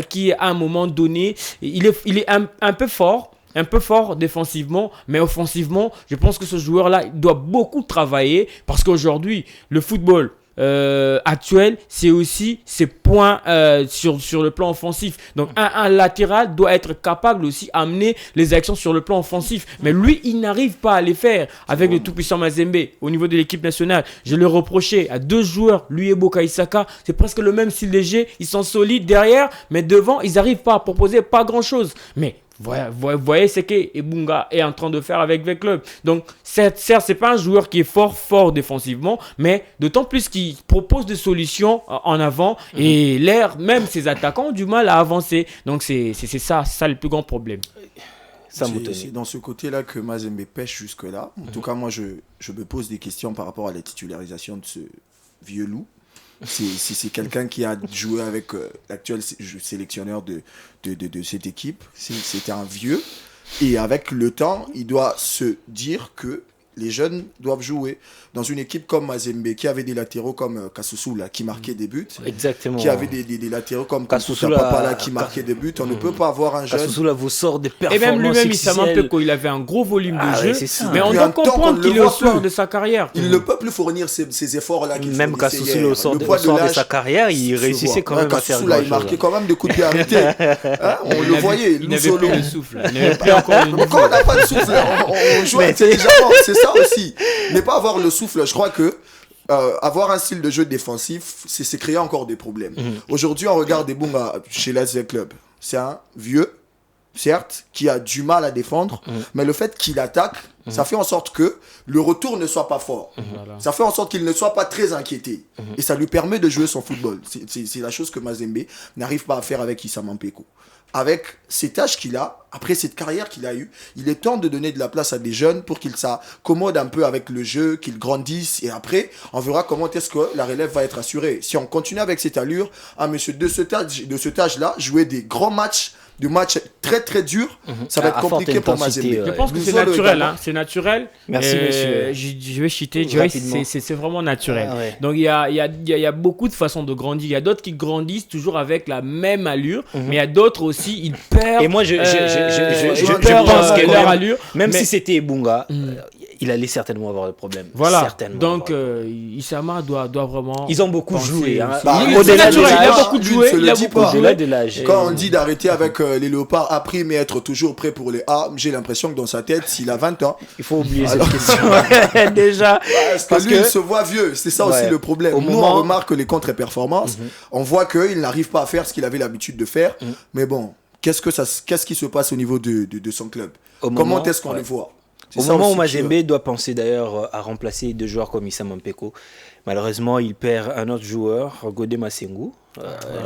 qui à un moment donné il est un peu fort défensivement, mais offensivement je pense que ce joueur là il doit beaucoup travailler parce qu'aujourd'hui le football actuel, c'est aussi ses points sur le plan offensif. Donc un latéral doit être capable aussi d'amener les actions sur le plan offensif. Mais lui, il n'arrive pas à les faire avec le tout-puissant Mazembe au niveau de l'équipe nationale. Je le reprochais à deux joueurs, lui et Boka Isaka. C'est presque le même style de jeu. Ils sont solides derrière, mais devant, ils n'arrivent pas à proposer pas grand-chose. Mais voyez ce que Ebunga est en train de faire avec le club. Donc, certes, c'est pas un joueur qui est fort défensivement, mais d'autant plus qu'il propose des solutions en avant et même ses attaquants ont du mal à avancer. Donc, c'est ça le plus grand problème. C'est dans ce côté-là que Mazembe pêche jusque-là. En tout cas, moi, je me pose des questions par rapport à la titularisation de ce vieux loup. C'est quelqu'un qui a joué avec l'actuel sélectionneur de cette équipe. C'était un vieux. Et avec le temps, il doit se dire que les jeunes doivent jouer. Dans une équipe comme Mazembe, qui avait des latéraux comme Kasussula qui marquait des buts. Exactement. Qui avait des latéraux comme Kasussula Papala qui marquait des buts. On ne peut pas avoir un jeune. Kasussula vous sort des performances. Et même lui-même, il s'est un peu qu'il avait un gros volume de jeu. Ouais, mais on doit comprendre qu'il est au soir de sa carrière. Il ne peut plus fournir ces efforts-là. Même Kasussula au soir de sa carrière, il réussissait quand même à faire grand chose. Il marquait quand même des coups de pied arrêtés. On le voyait. Il n'avait plus le souffle. Il n'avait plus encore le niveau. Quand on n'a pas de souffle, on joue intelligemment. C'est ça aussi. Ne pas avoir le souffle, je crois que avoir un style de jeu défensif, c'est créer encore des problèmes. Aujourd'hui, on regarde Ebunga chez l'AZ Club. C'est un vieux, certes, qui a du mal à défendre, mais le fait qu'il attaque, ça fait en sorte que le retour ne soit pas fort. Ça fait en sorte qu'il ne soit pas très inquiété. Et ça lui permet de jouer son football. C'est la chose que Mazembe n'arrive pas à faire avec Issama Peko. Avec ces tâches qu'il a, après cette carrière qu'il a eue, il est temps de donner de la place à des jeunes pour qu'ils s'accommodent un peu avec le jeu, qu'ils grandissent. Et après, on verra comment est-ce que la relève va être assurée. Si on continue avec cette allure, un monsieur de cet âge-là, jouer des grands matchs, des matchs très très durs, ça va être compliqué pour Mazembe. Je pense que c'est naturel. C'est naturel. Merci, monsieur. Je vais chuter. C'est vraiment naturel. Ah, ouais. Donc, il y a beaucoup de façons de grandir. Il y a d'autres qui grandissent toujours avec la même allure, mais il y a d'autres aussi, ils perdent. Et moi, je pense que leur allure. Même si c'était Ebunga, il allait certainement avoir le problème. Voilà. Certainement. Donc, Issama doit vraiment. Ils ont beaucoup joué. Hein. Au-delà de l'âge, il a beaucoup joué. Au-delà de l'âge. Quand on dit d'arrêter avec les léopards A', mais être toujours prêt pour les A, j'ai l'impression que dans sa tête, s'il a 20 ans. Il faut oublier cette question. Déjà. Parce que lui, il se voit vieux. C'est ça aussi le problème. Nous, on remarque les contre-performances. On voit qu'il n'arrive pas à faire ce qu'il avait l'habitude de faire. Mais bon, qu'est-ce qui se passe au niveau de son club? Comment est-ce qu'on le voit? C'est Au ça moment où aussi Mazembe doit penser d'ailleurs à remplacer deux joueurs comme Issa Mampeko, malheureusement il perd un autre joueur, Godé Masengu,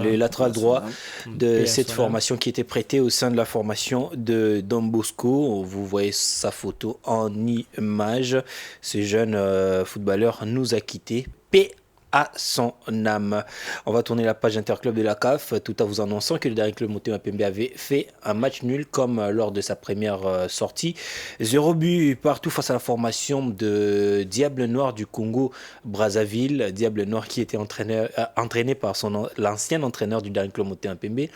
le latéral droit de cette formation qui était prêté au sein de la formation de Don Bosco. Vous voyez sa photo en image. Ce jeune footballeur nous a quittés. Paix à son âme. On va tourner la page interclub de la CAF tout en vous annonçant que le dernier club Motema Pembe avait fait un match nul comme lors de sa première sortie. 0 but partout face à la formation de Diable Noir du Congo Brazzaville. Diable Noir qui était entraîné par l'ancien entraîneur du dernier club Motema Pembe.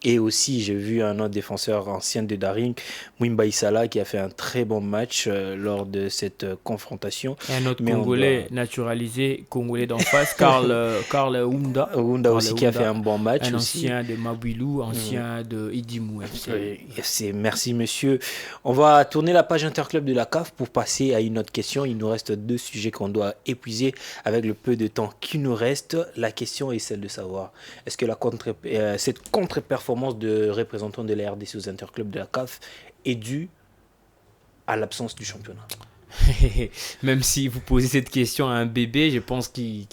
Et aussi, j'ai vu un autre défenseur ancien de Daring, Mwimba Isala, qui a fait un très bon match lors de cette confrontation. Et un autre Congolais naturalisé, Congolais d'en face, Karl Ounda. Ounda aussi qui a fait un bon match. Un aussi. ancien de Mabuilou, ancien de Idimou FC. Merci monsieur. On va tourner la page interclub de la CAF pour passer à une autre question. Il nous reste 2 sujets qu'on doit épuiser avec le peu de temps qui nous reste. La question est celle de savoir, est-ce que cette contre-performance de représentants de la RDC aux interclubs de la CAF est due à l'absence du championnat? Même si vous posez cette question à un bébé, je pense qu'il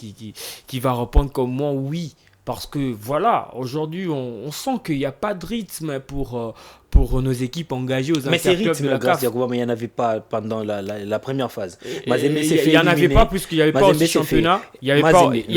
va répondre comme moi, oui. Parce que voilà, aujourd'hui, on sent qu'il n'y a pas de rythme pour nos équipes engagées aux interclubs de la CAF. Mais il n'y en avait pas pendant la première phase. Il n'y en avait pas puisqu'il n'y avait pas aussi championnat. Il n'y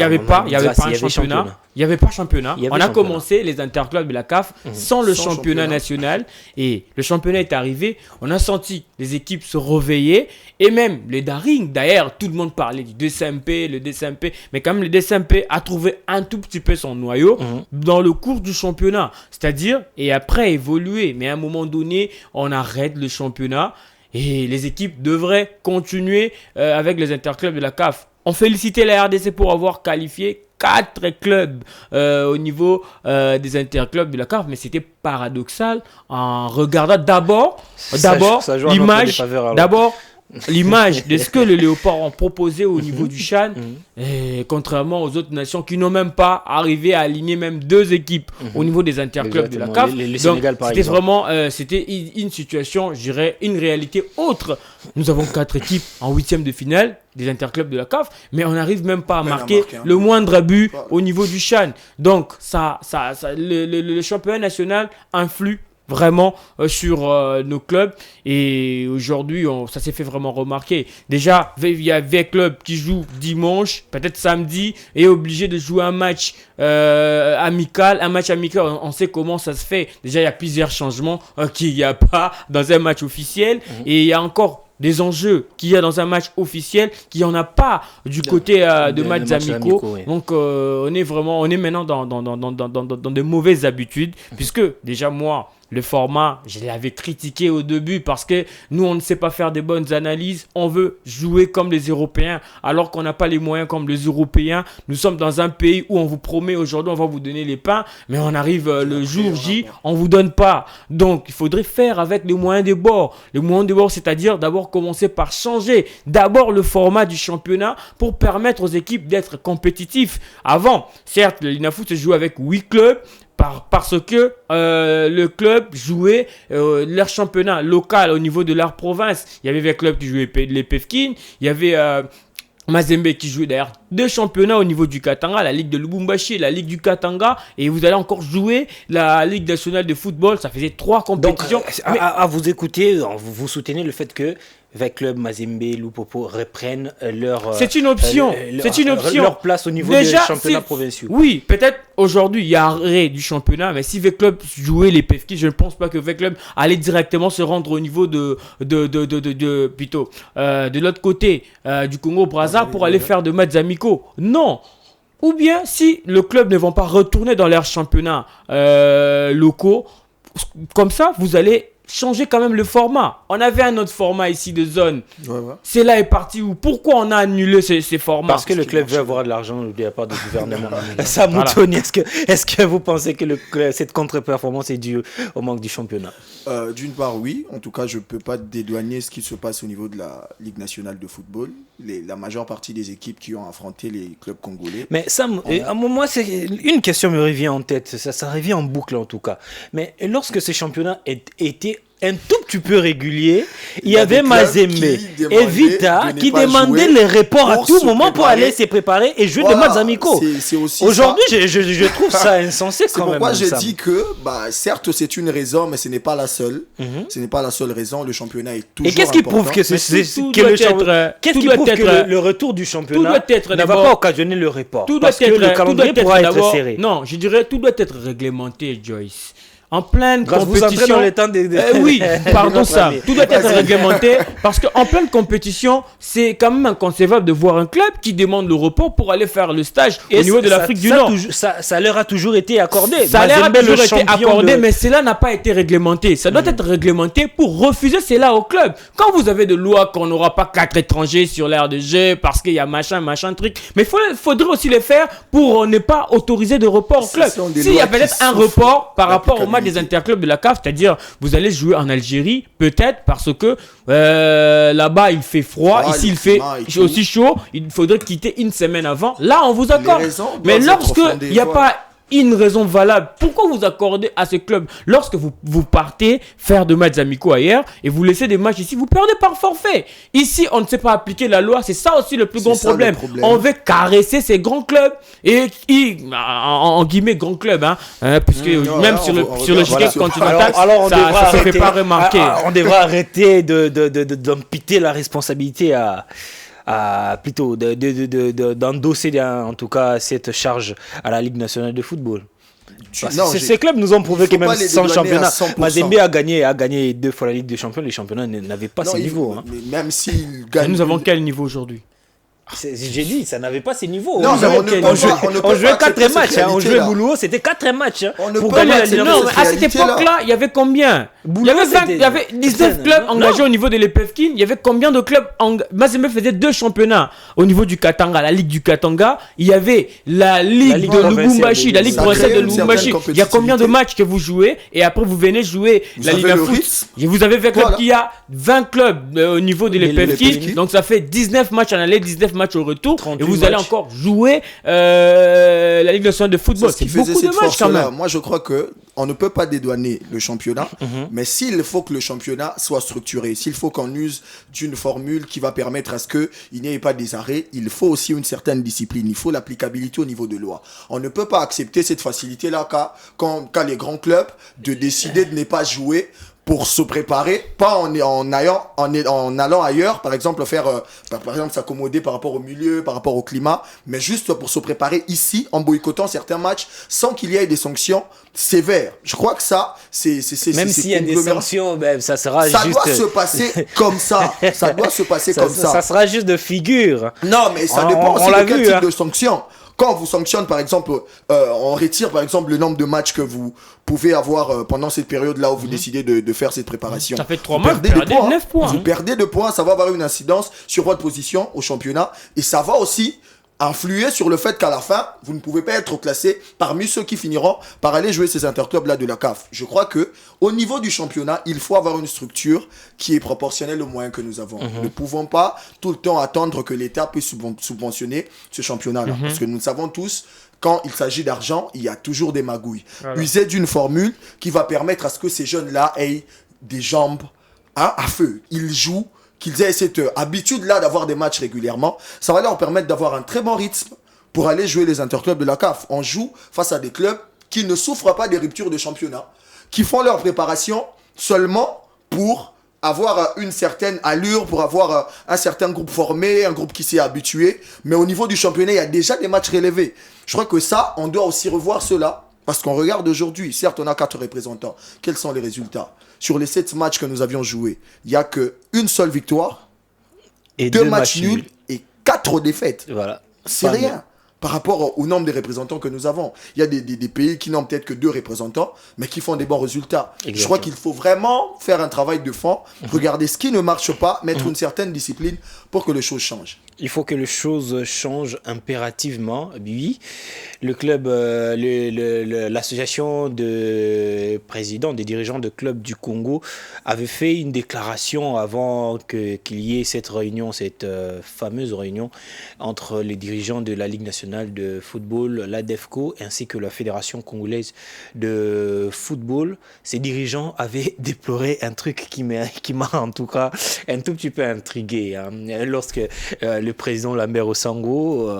avait pas un championnat. Il n'y avait pas championnat. On a commencé les interclubs de la CAF sans le championnat national. Et le championnat est arrivé. On a senti les équipes se réveiller. Et même les Daring, d'ailleurs, tout le monde parlait du DCMP, le DCMP. Mais quand même, le DCMP a trouvé un tout petit peu son noyau dans le cours du championnat. C'est-à-dire, et après évoluer. Mais à un moment donné, on arrête le championnat. Et les équipes devraient continuer avec les interclubs de la CAF. On félicitait la RDC pour avoir qualifié 4 clubs au niveau des interclubs de la CAF, mais c'était paradoxal en regardant d'abord l'image de ce que les Léopards ont proposé au niveau du CHAN, et contrairement aux autres nations qui n'ont même pas arrivé à aligner même 2 équipes au niveau des interclubs de la CAF. Donc c'était vraiment une situation, je dirais, une réalité autre. Nous avons 4 équipes en 8e de finale des interclubs de la CAF, mais on n'arrive même pas à marquer le moindre but au niveau du CHAN. Donc le championnat national influe vraiment sur nos clubs, et aujourd'hui ça s'est fait vraiment remarquer. Déjà il y a des clubs qui jouent dimanche, peut-être samedi, et obligé de jouer un match amical. On sait comment ça se fait. Déjà il y a plusieurs changements qu'il n'y a pas dans un match officiel, et il y a encore des enjeux qu'il y a dans un match officiel qu'il n'y en a pas du côté de matchs amicaux. Oui. Donc on est maintenant dans de mauvaises habitudes, puisque déjà moi, le format, je l'avais critiqué au début parce que nous, on ne sait pas faire des bonnes analyses. On veut jouer comme les Européens alors qu'on n'a pas les moyens comme les Européens. Nous sommes dans un pays où on vous promet aujourd'hui, on va vous donner les pains, mais on arrive le jour J, on ne vous donne pas. Donc, il faudrait faire avec les moyens des bords. Les moyens des bords, c'est-à-dire d'abord commencer par changer d'abord le format du championnat pour permettre aux équipes d'être compétitifs. Avant, certes, le Linafoot se joue avec 8 clubs, parce que le club jouait leur championnat local au niveau de leur province. Il y avait des clubs qui jouaient les Pefkin, il y avait Mazembe qui jouait d'ailleurs 2 championnats au niveau du Katanga, la Ligue de Lubumbashi et la Ligue du Katanga, et vous allez encore jouer la Ligue nationale de football. Ça faisait 3 compétitions. Donc, à vous écouter, vous soutenez le fait que avec club Mazembe, Lupopo reprennent leur... C'est une option. Leur place au niveau des championnats provinciaux. Oui, peut-être aujourd'hui, il y a arrêt du championnat, mais si V-Club jouait les PFK, je ne pense pas que V-Club allait directement se rendre au niveau de l'autre côté du Congo-Brazza pour aller faire de matchs amicaux. Non. Ou bien, si le club ne va pas retourner dans leurs championnats locaux, comme ça, vous allez changer quand même le format. On avait un autre format ici de zone. Ouais. C'est là est parti où? Pourquoi on a annulé ces formats? Parce que le club veut avoir de l'argent de la part du gouvernement. Ça moutonne. Est-ce que vous pensez que cette contre-performance est due au manque du championnat? D'une part, oui. En tout cas, je ne peux pas dédouaner ce qui se passe au niveau de la Ligue nationale de football. La majeure partie des équipes qui ont affronté les clubs congolais. Mais ça, à un moment, une question me revient en tête. Ça revient en boucle en tout cas. Mais lorsque ces championnats étaient un tout petit peu régulier, il y a avait des clubs Mazembe qui et Vita demandaient de qui ne pas demandaient jouer les reports à pour tout se moment pour préparer. aller se préparer et jouer Voilà, des matchs amicaux. c'est aussi Aujourd'hui, ça. je trouve ça insensé C'est quand même. pourquoi j'ai Sam. dit que, certes, c'est une raison, mais ce n'est pas la seule. Mhm. Ce n'est pas la seule raison. Le championnat est toujours Et qu'est-ce qui important. prouve que Mais tout doit être- le retour du championnat doit être ne va d'abord- pas occasionner le report? Tout doit Parce que être, le calendrier pourra être d'abord- serré. Non, je dirais tout doit être réglementé, Joyce. En pleine Grâce vous entrez compétition. dans les temps Oui, pardon notre Sam. ami. Tout doit être Vas-y. réglementé parce qu'en pleine compétition, c'est quand même inconcevable de voir un club qui demande le report pour aller faire le stage Et au niveau de ça- l'Afrique du ça Nord. Ça leur a toujours été accordé. Ça a l'air Mazembe, le toujours été champion accordé, de- mais cela n'a pas été réglementé. Ça doit être réglementé pour refuser cela au club. Quand vous avez de loi qu'on n'aura pas 4 étrangers sur l'aire de jeu parce qu'il y a machin truc, mais il faudrait aussi les faire pour ne pas autoriser de report au Ce club. sont des S'il y a lois peut-être qui un souffrent report par rapport au match des l'applicabilité. interclubs de la CAF, c'est-à-dire vous allez jouer en Algérie, peut-être parce que là-bas il fait froid, Froid, ici le il fait climat et tout. aussi chaud, il faudrait quitter une semaine avant. Là on vous accorde. raisons Mais doivent être lorsque fondées, il n'y a voilà. pas une raison valable, pourquoi vous accordez à ce club lorsque vous partez faire de matchs amicaux ailleurs et vous laissez des matchs ici, vous perdez par forfait. Ici, on ne sait pas appliquer la loi, c'est ça aussi le plus C'est grand ça, le problème. problème. On veut caresser ces grands clubs et en guillemets grands clubs, puisque même voilà, sur le on sur le regarde, chiquet voilà. continental, Alors, on ça devra se fait arrêter- pas remarquer. on devra arrêter d'empiter la responsabilité plutôt d'endosser en tout cas cette charge à la Ligue nationale de football. Parce que ces clubs nous ont prouvé que faut même pas les sans dédouaner à championnat, 100%. Mazembe a gagné 2 fois la Ligue des Champions. Les championnats n'avaient pas ce niveau. Hein. Mais même s'il Et gagne. nous avons quel niveau aujourd'hui? J'ai dit, ça n'avait pas ces niveaux. Non, mais on on jouait 4 matchs. On jouait Boulouo. Boulouo, c'était 4 matchs. On ne Pour peut gagner pas la Ligue des accepter Non, Champions. mais à cette réalité-là. époque-là, il y avait combien? Boulogne, Il y avait 19 c'était- clubs non. engagés au niveau de l'EPFKIN. Il y avait combien de clubs Mazembe faisait 2 championnats au niveau du Katanga, la Ligue du Katanga. Il y avait la Ligue de provinciale Lubumbashi, de- la Ligue Ça provinciale crée de une Lubumbashi. certaine Il y a combien de compétitivité. matchs que vous jouez et après vous venez jouer Vous la avez Ligue à le foot. rythme. Et vous avez 20 clubs Voilà. qui a 20 clubs au niveau de l'EPFKIN. l'EPFKIN. Donc ça fait 19 matchs en aller, 19 matchs au retour. 38 Et vous allez matchs. encore jouer la Ligue nationale de C'est football. ce qui C'est faisait beaucoup de cette matchs quand force-là. même. Moi, je crois que on ne peut pas dédouaner le championnat, mais s'il faut que le championnat soit structuré, s'il faut qu'on use d'une formule qui va permettre à ce qu'il n'y ait pas des arrêts, il faut aussi une certaine discipline. Il faut l'applicabilité au niveau de loi. On ne peut pas accepter cette facilité-là qu'a les grands clubs de décider de ne pas jouer pour se préparer, pas en allant ailleurs, par exemple faire, par exemple s'accommoder par rapport au milieu, par rapport au climat, mais juste pour se préparer ici en boycottant certains matchs sans qu'il y ait des sanctions sévères. Je crois que ça, c'est Même s'il y a des sanctions, ben, ça sera ça juste. doit se passer comme ça. Ça doit se passer comme ça. Ça sera juste de figure. Non, mais ça On- dépend on aussi l'a de quel vu, type hein. de sanction. Quand on vous sanctionne, par exemple, on retire par exemple le nombre de matchs que vous pouvez avoir pendant cette période-là où vous décidez de faire cette préparation. Ça fait 3 Vous mois, vous perdez des perdez points, 9 points. Vous perdez de points, ça va avoir une incidence sur votre position au championnat et ça va aussi influer sur le fait qu'à la fin, vous ne pouvez pas être classé parmi ceux qui finiront par aller jouer ces interclubs-là de la CAF. Je crois que au niveau du championnat, il faut avoir une structure qui est proportionnelle aux moyens que nous avons. Nous ne pouvons pas tout le temps attendre que l'État puisse subventionner ce championnat-là. Parce que nous savons tous, quand il s'agit d'argent, il y a toujours des magouilles. Voilà. User d'une formule qui va permettre à ce que ces jeunes-là aient des jambes à feu. Ils jouent, qu'ils aient cette habitude-là d'avoir des matchs régulièrement. Ça va leur permettre d'avoir un très bon rythme pour aller jouer les interclubs de la CAF. On joue face à des clubs qui ne souffrent pas des ruptures de championnat, qui font leur préparation seulement pour avoir une certaine allure, pour avoir un certain groupe formé, un groupe qui s'est habitué. Mais au niveau du championnat, il y a déjà des matchs relevés. Je crois que ça, on doit aussi revoir cela. Parce qu'on regarde aujourd'hui, certes, on a 4 représentants. Quels sont les résultats? Sur les 7 matchs que nous avions joués, il n'y a qu'une seule victoire, Et 2 matchs nuls et 4 défaites. Voilà. C'est Pas rien par rapport au nombre de représentants que nous avons. Il y a des pays qui n'ont peut-être que 2 représentants, mais qui font des bons résultats. Exactement. Je crois qu'il faut vraiment faire un travail de fond, regarder ce qui ne marche pas, mettre une certaine discipline pour que les choses changent. Il faut que les choses changent impérativement. Oui, le club, l'association de présidents, des dirigeants de clubs du Congo avait fait une déclaration avant qu'il y ait cette réunion, cette fameuse réunion entre les dirigeants de la Ligue nationale de football, l'ADEFCO, ainsi que la Fédération congolaise de football. Ces dirigeants avaient déploré un truc qui m'a en tout cas un tout petit peu intrigué, hein, lorsque le président Lambert Osango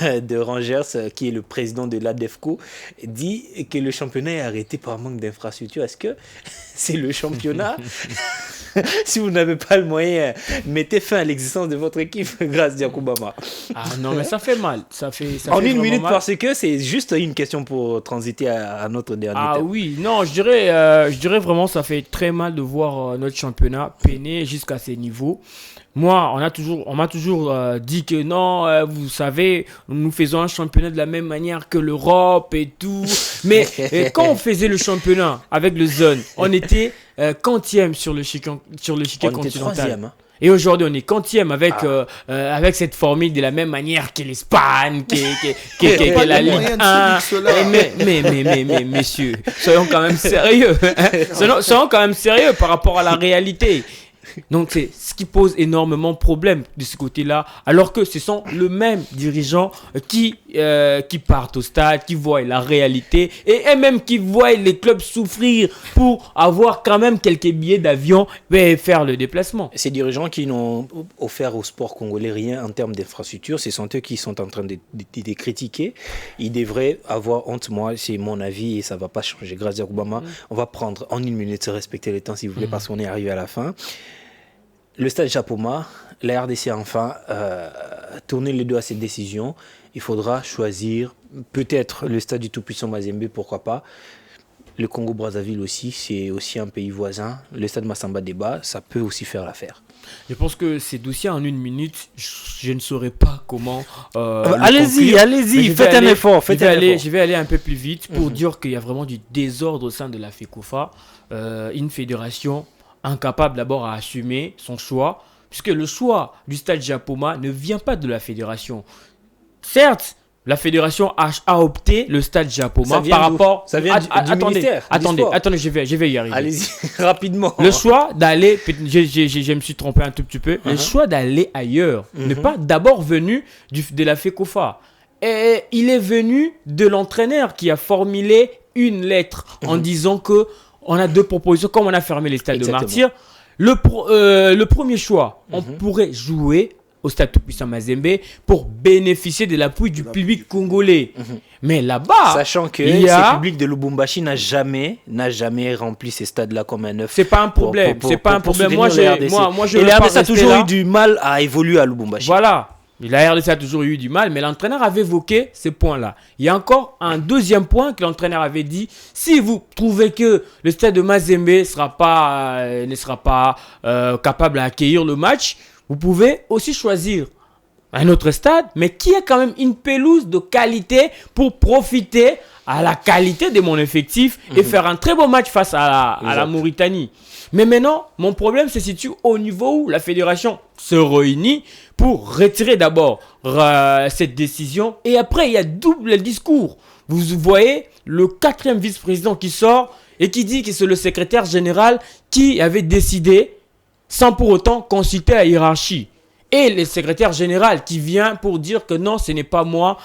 de Rangers, qui est le président de l'ADEFCO, dit que le championnat est arrêté par manque d'infrastructures. Est-ce que c'est le championnat? Si vous n'avez pas le moyen, mettez fin à l'existence de votre équipe grâce à Diakoubama. Ah non, mais ça fait mal. Ça fait en fait une minute, mal. parce que c'est juste une question pour transiter à notre dernier thème. Ah oui, non, je dirais vraiment ça fait très mal de voir notre championnat peiner jusqu'à ces niveaux. Moi, on m'a toujours dit que non, vous savez, nous faisons un championnat de la même manière que l'Europe et tout. Mais quand on faisait le championnat avec le zone, on était quantième sur le chiquet continental. On était troisième, hein. Et aujourd'hui, on est quantième avec cette formule de la même manière que l'Espagne, que la Ligue 1. Mais messieurs, soyons quand même sérieux. Soyons quand même sérieux par rapport à la réalité. Donc c'est ce qui pose énormément de problèmes de ce côté-là, alors que ce sont les mêmes dirigeants qui partent au stade, qui voient la réalité et même qui voient les clubs souffrir pour avoir quand même quelques billets d'avion et faire le déplacement. Ces dirigeants qui n'ont offert au sport congolais rien en termes d'infrastructure, ce sont eux qui sont en train de critiquer. Ils devraient avoir honte. Moi, c'est mon avis et ça ne va pas changer. Grâce à Obama, on va prendre en une minute, se respecter le temps s'il vous plaît, parce qu'on est arrivé à la fin. Le stade Japoma, la RDC a enfin tourné le dos à cette décision. Il faudra choisir peut-être le stade du tout-puissant Mazembe, pourquoi pas. Le Congo-Brazzaville aussi, c'est aussi un pays voisin. Le stade Massamba Débat, ça peut aussi faire l'affaire. Je pense que ces dossiers en une minute, je ne saurais pas comment. Allez-y, faites un effort. Je vais aller un peu plus vite pour dire qu'il y a vraiment du désordre au sein de la FECOFA. Une fédération incapable d'abord à assumer son choix, puisque le choix du stade Japoma ne vient pas de la fédération. Certes, la fédération a opté le stade Japoma par rapport... Ça vient du ministère. Attendez, je vais y arriver. Allez-y, rapidement. Le choix d'aller... Je me suis trompé un tout petit peu. Le choix d'aller ailleurs n'est pas d'abord venu de la FECOFA. Et il est venu de l'entraîneur qui a formulé une lettre en disant que on a deux propositions. Comme on a fermé les stades de martyrs, le premier choix, on pourrait jouer au stade tout-puissant Mazembe pour bénéficier de l'appui du public congolais. Mais là-bas, sachant que ce public de Lubumbashi n'a jamais rempli ces stades-là comme un œuf. C'est pas un problème. C'est pas un problème. Moi, je et la RDC a toujours eu du mal à évoluer à Lubumbashi. Voilà. La RDC a toujours eu du mal, mais l'entraîneur avait évoqué ces points-là. Il y a encore un deuxième point que l'entraîneur avait dit. Si vous trouvez que le stade de Mazembe ne sera pas capable d'accueillir le match, vous pouvez aussi choisir un autre stade, mais qui a quand même une pelouse de qualité pour profiter à la qualité de mon effectif et faire un très bon match face à la Mauritanie. Mais maintenant, mon problème se situe au niveau où la fédération se réunit pour retirer d'abord cette décision. Et après, il y a double discours. Vous voyez le 4e vice-président qui sort et qui dit que c'est le secrétaire général qui avait décidé sans pour autant consulter la hiérarchie. Et le secrétaire général qui vient pour dire que non, ce n'est pas moi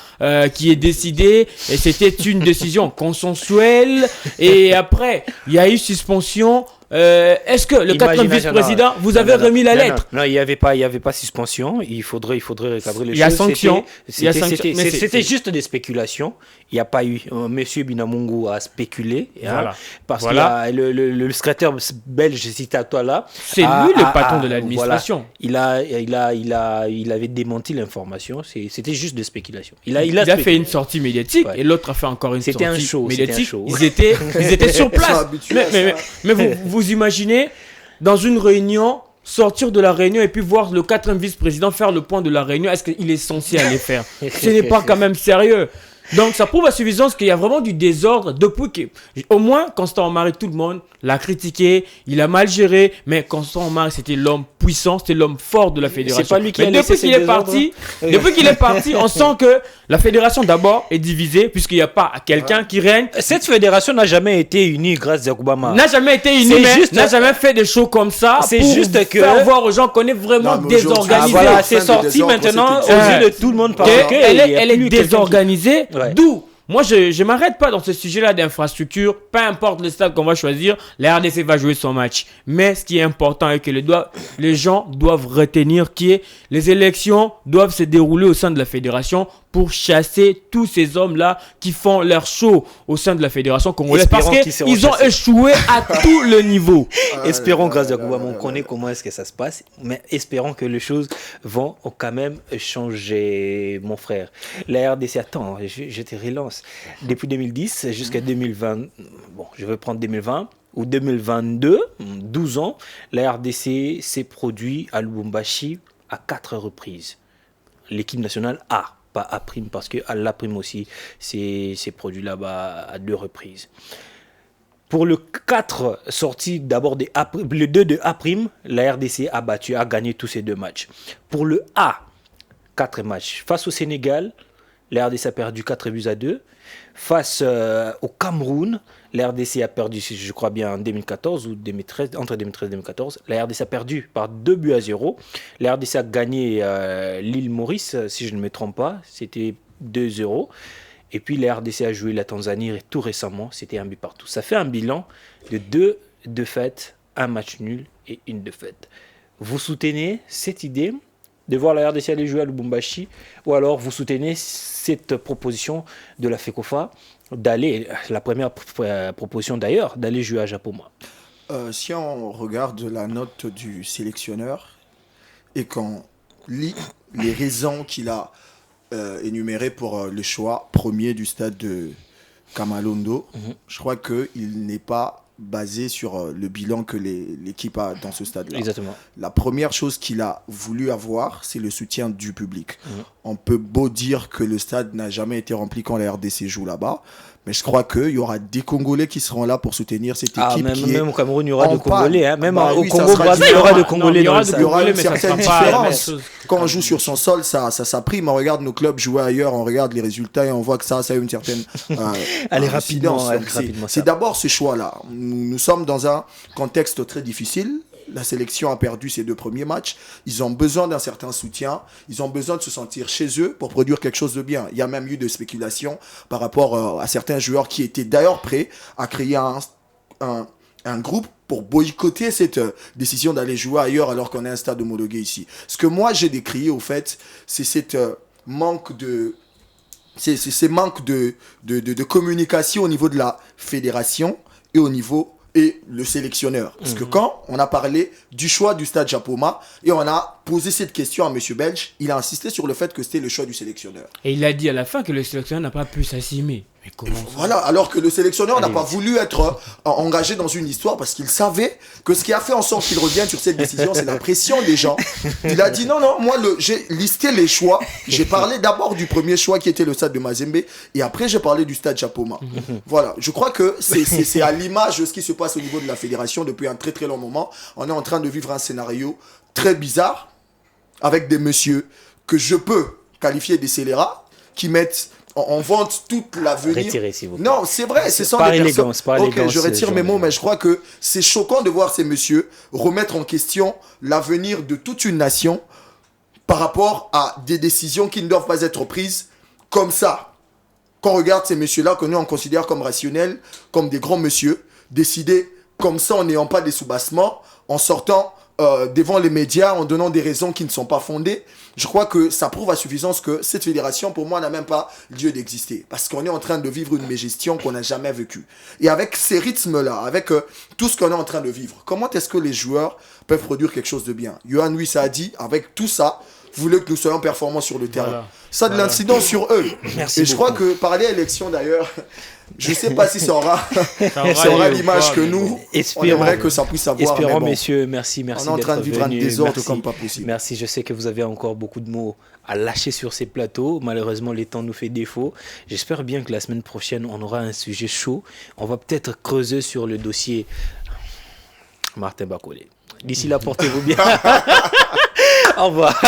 qui ai décidé et c'était une décision consensuelle. Et après, il y a eu suspension. Est-ce que le 4e vice-président, vous avez remis la lettre? Non, il y avait pas suspension. Il faudrait recadrer les choses. Il y a sanction. C'était juste des spéculations. Il n'y a pas eu. Monsieur Binamungu a spéculé. Voilà. Parce que le secrétaire belge, cité à toi là. C'est lui le patron de l'administration. Voilà. Il avait démenti l'information. C'était juste des spéculations. Il a fait une sortie médiatique et l'autre a fait encore une sortie médiatique. Ils étaient sur place. Mais vous imaginez, dans une réunion, sortir de la réunion et puis voir le 4e vice-président faire le point de la réunion, est-ce qu'il est censé aller faire? Ce n'est pas quand même sérieux. Donc ça prouve à suffisance qu'il y a vraiment du désordre depuis que... Au moins, Constant Omari, tout le monde l'a critiqué, il a mal géré, mais Constant Omari, c'était l'homme puissant, c'était l'homme fort de la fédération. C'est pas lui qui mais a laissé depuis qu'il est parti, on sent que la fédération d'abord est divisée puisqu'il n'y a pas quelqu'un qui règne. Cette fédération n'a jamais été unie grâce à Yacoubama. N'a jamais été unie, mais n'a jamais fait des shows comme ça. C'est pour juste que faire voir aux gens qu'on est vraiment désorganisé. Voilà, c'est sorti maintenant aux yeux de tout le monde parce elle est désorganisée. Ouais. D'où moi, je m'arrête pas dans ce sujet-là d'infrastructure. Peu importe le stade qu'on va choisir, la RDC va jouer son match. Mais ce qui est important est que les gens doivent retenir que les élections doivent se dérouler au sein de la fédération pour chasser tous ces hommes-là qui font leur show au sein de la fédération congolaise. Parce qu'ils ont échoué à tout le niveau. Espérons, grâce à Yacoubama, on connaît comment est-ce que ça se passe. Mais espérons que les choses vont quand même changer, mon frère. La RDC, attends, je te relance. Depuis 2010 jusqu'à 2020, bon, je vais prendre 2020 ou 2022, 12 ans, la RDC s'est produit à Lubumbashi à 4 reprises. L'équipe nationale A, pas A', parce que l'A' aussi s'est produit là-bas à 2 reprises. Pour le 4 sorties d'abord des A', le 2 de A', la RDC a gagné tous ces 2 matchs. Pour le A, 4 matchs. Face au Sénégal, la RDC a perdu 4-2. Face au Cameroun, la RDC a perdu, je crois bien, en 2014 ou 2013, entre 2013 et 2014. La RDC a perdu par 2-0. La RDC a gagné l'île Maurice, si je ne me trompe pas, c'était 2-0. Et puis la RDC a joué la Tanzanie tout récemment, c'était 1 but partout. Ça fait un bilan de 2 défaites, 1 match nul et 1 défaite. Vous soutenez cette idée de voir la RDC aller jouer à Lubumbashi, ou alors vous soutenez cette proposition de la FECOFA d'aller, la première proposition d'ailleurs, d'aller jouer à Japoma? Si on regarde la note du sélectionneur et qu'on lit les raisons qu'il a énumérées pour le choix premier du stade de Kamalondo, je crois qu'il n'est pas basé sur le bilan que l'équipe a dans ce stade-là. Exactement. La première chose qu'il a voulu avoir, c'est le soutien du public. On peut beau dire que le stade n'a jamais été rempli quand la RDC joue là-bas, mais je crois qu'il y aura des Congolais qui seront là pour soutenir cette équipe. Même au Cameroun, il y aura des Congolais. Hein. Même au oui, Congo-Brazzaville, il y aura des Congolais dans le stade. Il y aura une mais ça certaine sera pas la même différence. chose. Quand on joue sur son sol, ça prime. On regarde nos clubs jouer ailleurs, on regarde les résultats et on voit que ça a une certaine Allez, rapidement. C'est d'abord ce choix-là. Nous sommes dans un contexte très difficile. La sélection a perdu ses 2 premiers matchs. Ils ont besoin d'un certain soutien. Ils ont besoin de se sentir chez eux pour produire quelque chose de bien. Il y a même eu de spéculations par rapport à certains joueurs qui étaient d'ailleurs prêts à créer un groupe pour boycotter cette décision d'aller jouer ailleurs alors qu'on est un stade homologué ici. Ce que moi j'ai décrié au fait, c'est cette manque de... Ces manques de communication au niveau de la fédération et au niveau et le sélectionneur. Parce que quand on a parlé du choix du stade Japoma et on a posé cette question à M. Belge, il a insisté sur le fait que c'était le choix du sélectionneur. Et il a dit à la fin que le sélectionneur n'a pas pu s'assumer. Mais comment ça? Voilà, alors que le sélectionneur n'a pas voulu être engagé dans une histoire parce qu'il savait que ce qui a fait en sorte qu'il revienne sur cette décision, c'est la pression des gens. Il a dit non, moi j'ai listé les choix. J'ai parlé d'abord du premier choix qui était le stade de Mazembe et après j'ai parlé du stade Japoma. Voilà, je crois que c'est à l'image de ce qui se passe au niveau de la fédération depuis un très très long moment. On est en train de vivre un scénario très bizarre avec des messieurs que je peux qualifier des scélérats qui mettent on vante toute l'avenir. Retirez, s'il vous plaît. Non, c'est vrai, c'est sans des personnes. Ok, je retire mes mots, mais je crois que c'est choquant de voir ces messieurs remettre en question l'avenir de toute une nation par rapport à des décisions qui ne doivent pas être prises comme ça. Quand on regarde ces messieurs-là, que nous on considère comme rationnels, comme des grands messieurs, décider comme ça en n'ayant pas des soubassements, en sortant devant les médias, en donnant des raisons qui ne sont pas fondées, je crois que ça prouve à suffisance que cette fédération, pour moi, n'a même pas lieu d'exister. Parce qu'on est en train de vivre une mégestion qu'on n'a jamais vécue. Et avec ces rythmes-là, avec tout ce qu'on est en train de vivre, comment est-ce que les joueurs peuvent produire quelque chose de bien? Yohan Louis a dit, avec tout ça, voulait que nous soyons performants sur le terrain. Ça a de l'incidence sur eux. Merci et je crois que, par les élections d'ailleurs, Je ne sais pas si ça aura, lieu ou l'image pas, que mais nous, bon. on aimerait que ça puisse avoir. Espérons, mais bon, messieurs, merci on est en train de vivre un venus. désordre Merci. comme pas possible. Merci, je sais que vous avez encore beaucoup de mots à lâcher sur ces plateaux. Malheureusement, le temps nous fait défaut. J'espère bien que la semaine prochaine, on aura un sujet chaud. On va peut-être creuser sur le dossier Martin Bacolé. D'ici là, portez-vous bien. Au revoir.